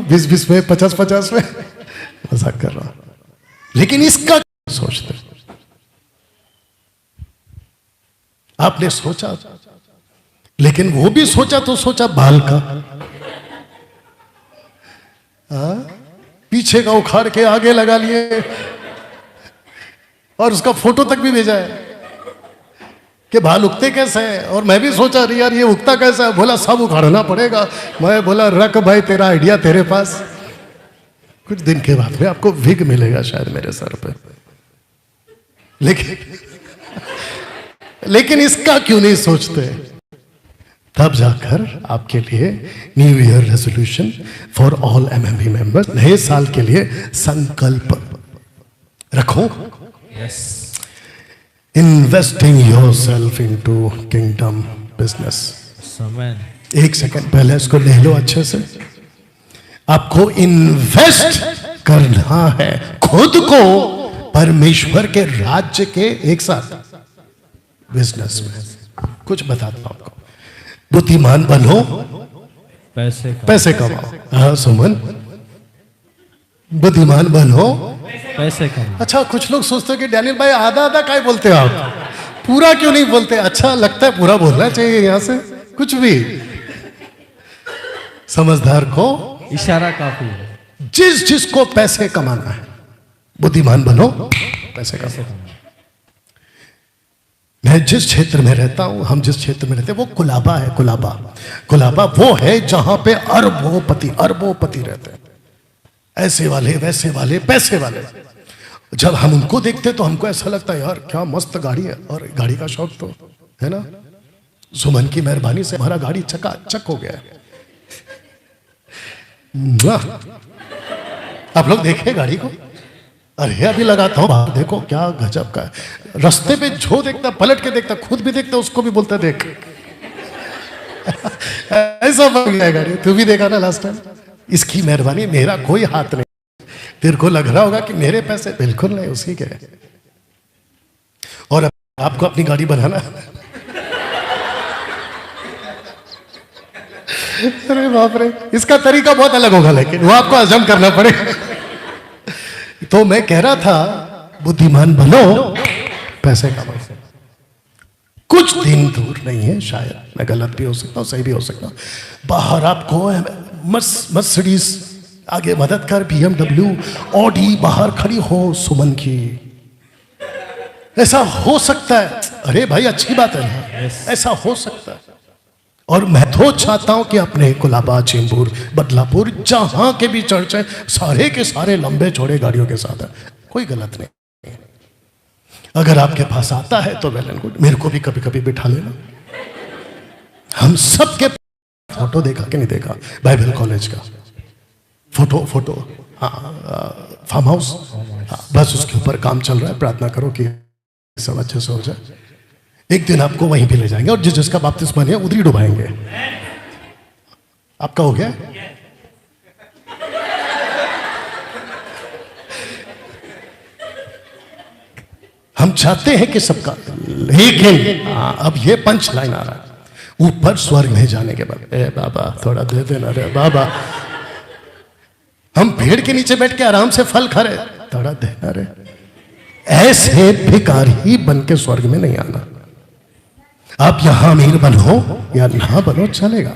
20-20 में, 50-50 में, मजाक कर रहा हूं। लेकिन इसका सोचते आपने सोचा, लेकिन वो भी सोचा तो सोचा बाल का, पीछे का उखाड़ के आगे लगा लिए और उसका फोटो तक भी भेजा है कि बाल उगते कैसे हैं। और मैं भी सोचा रही यार ये उगता कैसा है। बोला सब उखाड़ना पड़ेगा। मैं बोला रख भाई तेरा आइडिया तेरे पास। कुछ दिन के बाद में आपको विग मिलेगा शायद मेरे सर पे। लेकिन इसका क्यों नहीं सोचते? तब जाकर आपके लिए new year resolution for all MMB members, नए साल के लिए संकल्प रखो। Investing yourself into kingdom business. एक सेकंड पहले इसको ले लो अच्छे से। आपको इन्वेस्ट करना है खुद को परमेश्वर के राज्य के एक साथ बिजनेस में। कुछ बताता हूं आपको। बुद्धिमान बनो, पैसे कमाओ। हाँ सुमन, बुद्धिमान बनो, पैसे कमाओ। अच्छा कुछ लोग सोचते हैं कि डैनियल भाई आधा आधा काय बोलते हो आप, पूरा क्यों नहीं बोलते? अच्छा लगता है पूरा बोलना चाहिए। यहां से कुछ भी समझदार को इशारा काफी है। जिस जिसको पैसे कमाना है, बुद्धिमान बनो, पैसे कमाओ। मैं जिस क्षेत्र में रहता हूं, हम जिस क्षेत्र में रहते हैं, वो कुलाबा है। कुलाबा, कुलाबा वो है जहां पे अरबोपति रहते हैं। ऐसे वाले, वैसे वाले, पैसे वाले। जब हम उनको देखते तो हमको ऐसा लगता है यार क्या मस्त गाड़ी है, और गाड़ी का शौक तो है ना। सुमन की मेहरबानी से हमारा गाड़ी चकाचक हो गया है। आप लोग देखे गाड़ी को? अरे अभी लगाता हूं बाहर, देखो क्या गजब का है। रास्ते पे जो देखता, पलट के देखता, खुद भी देखता, उसको भी बोलता देख। ऐसा बन गया गाड़ी। तू भी देखा ना लास्ट टाइम। इसकी मेहरबानी, मेरा कोई हाथ नहीं। तेरे को लग रहा होगा कि मेरे पैसे, बिल्कुल नहीं, उसी के। और आपको अपनी गाड़ी बनाना, अरे बाप रे, इसका तरीका बहुत अलग होगा, लेकिन वो आपको हजम करना पड़ेगा। तो मैं कह रहा था बुद्धिमान बनो, पैसे कमाओ। कुछ दिन दूर नहीं है, शायद मैं गलत भी हो सकता हूं, सही भी हो सकता हूं। बाहर आपको मर्सिडीज आगे मदद कर, BMW, ऑडी बाहर खड़ी हो सुमन की। ऐसा हो सकता है। अरे भाई अच्छी बात है ना, ऐसा हो सकता है। और मैं तो चाहता हूं कि अपने कुलाबा, चेंबूर, बदलापुर, जहां के भी चर्च है, सारे के सारे लंबे चौड़े गाड़ियों के साथ है। कोई गलत नहीं। अगर आपके पास आता है तो वेल एंड गुड। मेरे को भी कभी कभी बिठा लेना। हम सबके फोटो देखा कि नहीं देखा? बाइबल कॉलेज का फोटो, हाँ, फार्म हाउस, हाँ, बस उसके ऊपर काम चल रहा है। प्रार्थना करो कि सब अच्छे से हो जाए। एक दिन आपको वहीं पे ले जाएंगे और जिसका बपतिस्मा है उधर ही डुबाएंगे। आपका हो गया? हम चाहते हैं कि सबका, लेकिन अब ये पंच लाइन आ रहा है ऊपर स्वर्ग में जाने के बाद। ए बाबा थोड़ा दे देना रे बाबा। हम पेड़ के नीचे बैठ के आराम से फल खा रहे, थोड़ा देना रे। ऐसे भिखारी बन के स्वर्ग में नहीं आना। आप यहां अमीर बनो या ना बनो चलेगा,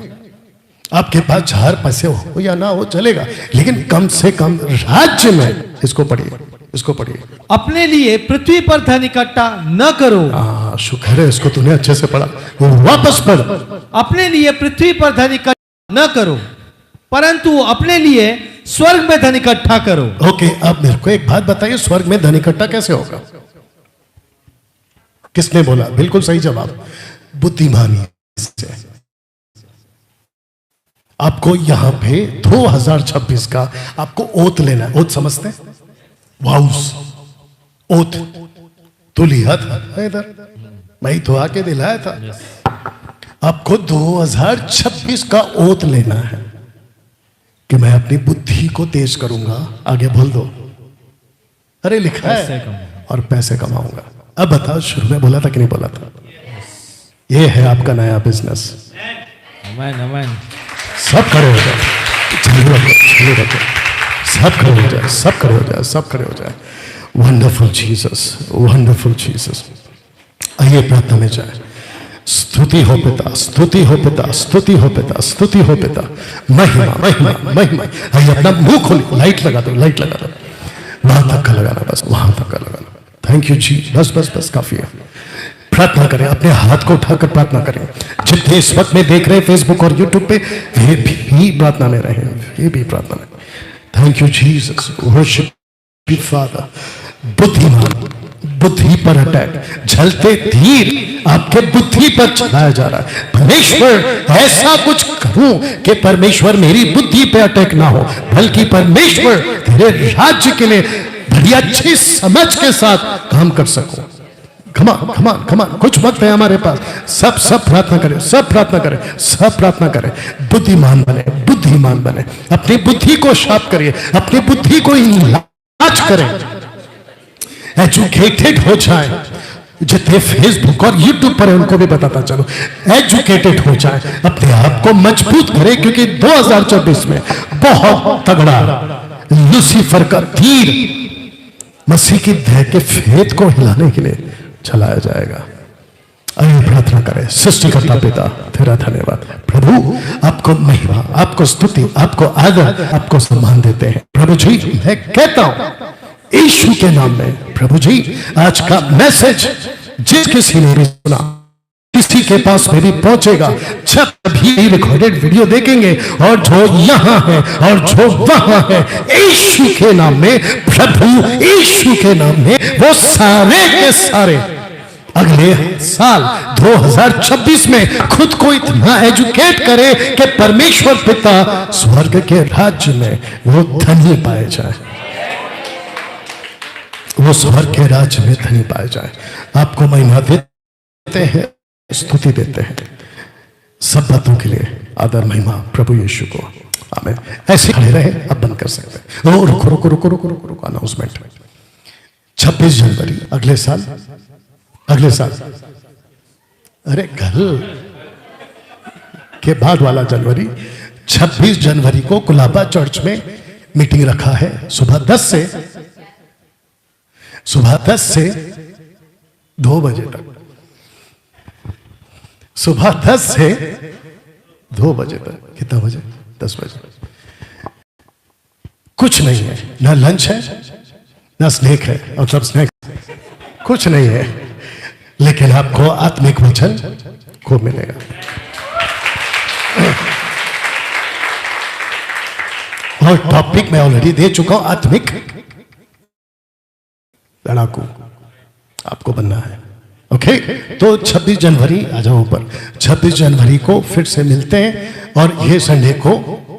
आपके पास 4 पैसे हो या ना हो चलेगा, लेकिन कम से कम राज्य में, इसको पढ़िए, इसको पढ़िए, अपने लिए पृथ्वी पर धन इकट्ठा न करो। शुक्र है इसको तूने अच्छे से पढ़ा, वापस पढ़। अपने लिए पृथ्वी पर धन इकट्ठा न करो, परंतु अपने लिए स्वर्ग में धन इकट्ठा करो। ओके, अब मेरे को एक बात बताइए, स्वर्ग में धन इकट्ठा कैसे होगा? किसने बोला? बिल्कुल सही जवाब, बुद्धिमानी से। आपको यहां पे 2026 का आपको ओथ लेना है। ओथ समझते हैं? वाउस, ओथ तो लिया था इधर, मैं तो आके दिलाया था। आपको 2026 का ओथ लेना है कि मैं अपनी बुद्धि को तेज करूंगा। आगे बोल दो। अरे लिखा है, और पैसे कमाऊंगा। अब बताओ, शुरू में बोला था कि नहीं बोला था? ये है आपका नया बिजनेस। सब खड़े हो जाए, चालू रखो, सब खड़े हो जाए, सब खड़े हो जाए, सब खड़े हो जाए। Wonderful Jesus, wonderful Jesus. आइए प्रार्थना में जाए। स्तुति हो पिता, स्तुति हो पिता, स्तुति हो पिता, स्तुति हो पिता। महिमा महिमा महिमा। आइए अपना मुंह खोलिए, लाइट लगा दो, लाइट लगा दो। वहां तक का लगाना, बस वहां तक का लगाना। थैंक यू जी, बस बस बस काफी है। प्रार्थना करें, अपने हाथ को उठाकर प्रार्थना करें। जितने इस वक्त में देख रहे हैं फेसबुक और यूट्यूब पे, वे भी प्रार्थना में रहे, ये भी प्रार्थना में। Thank you Jesus, worship you father. बुद्धिमान, बुद्धि पर अटैक, जलते तीर आपके बुद्धि पर चलाया जा रहा है। परमेश्वर ऐसा कुछ करूं कि परमेश्वर मेरी बुद्धि पे अटैक ना हो, बल्कि परमेश्वर तेरे राज्य के लिए बड़ी अच्छी समझ के साथ काम कर सकूं। कमान कमान कमान, कुछ वक्त है हमारे पास। सब प्रार्थना करें, सब प्रार्थना करें, सब प्रार्थना करें। बुद्धिमान बने, बुद्धिमान बने। अपनी बुद्धि को शार्प करिए, अपनी बुद्धि को इलाज करें। एजुकेटेड हो जाए। जितने फेसबुक और यूट्यूब पर है उनको भी बताता चलो, एजुकेटेड हो जाए, अपने आप को मजबूत करें, क्योंकि 2024 में बहुत तगड़ा लूसीफर का तीर मसीह की देह के फेद को हिलाने के लिए चलाया जाएगा। आइए प्रार्थना करें। सृष्टिकर्ता पिता तेरा धन्यवाद प्रभु, आपको महिमा, आपको स्तुति, आपको आदर, आपको सम्मान देते हैं प्रभु जी। मैं कहता हूं यीशु के नाम में प्रभु जी, आज का मैसेज जिस किसी ने भी सुना, किसी के पास में भी पहुंचेगा, जब भी रिकॉर्डेड वीडियो देखेंगे और जो यहां है और जो वहां है, यीशु के नाम में प्रभु, यीशु के नाम में वो सारे के सारे अगले साल 2026 में खुद को इतना एजुकेट करे कि परमेश्वर पिता स्वर्ग के राज्य में वो धनी पाए जाए, वो स्वर्ग के राज्य में धनी पाए जाए। आपको महिमा देते हैं, स्तुति देते हैं, सब बातों के लिए आदर महिमा प्रभु यीशु को। आमीन। ऐसे खड़े रहे, अब बंद कर सकते हैं। रुको रुको रुको रुको रुको रुको अनाउंसमेंट 26 जनवरी अगले साल, अगले साल, अरे कल के बाद वाला जनवरी, 26 जनवरी को कुलाबा चर्च में मीटिंग रखा है। सुबह 10 से 2 बजे तक, सुबह 10 से 2 बजे तक। कितना बजे? 10 बजे। कुछ नहीं है, ना लंच है ना स्नैक है, और सब स्नैक कुछ नहीं है, लेकिन आपको आत्मिक वचन को मिलेगा। और टॉपिक मैं ऑलरेडी दे चुका हूं, आत्मिक लड़ाकू आपको बनना है। ओके, तो 26 जनवरी आ जाओ ऊपर। 26 जनवरी को फिर से मिलते हैं, और ये संडे को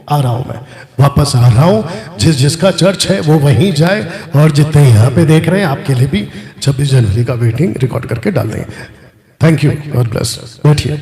आ रहा हूं, मैं वापस आ रहा हूं। जिसका चर्च है वो वहीं जाए, और जितने यहां पे देख रहे हैं आपके लिए भी 26 जनवरी का मीटिंग रिकॉर्ड करके डाल देंगे। Thank you, God bless. बैठिए।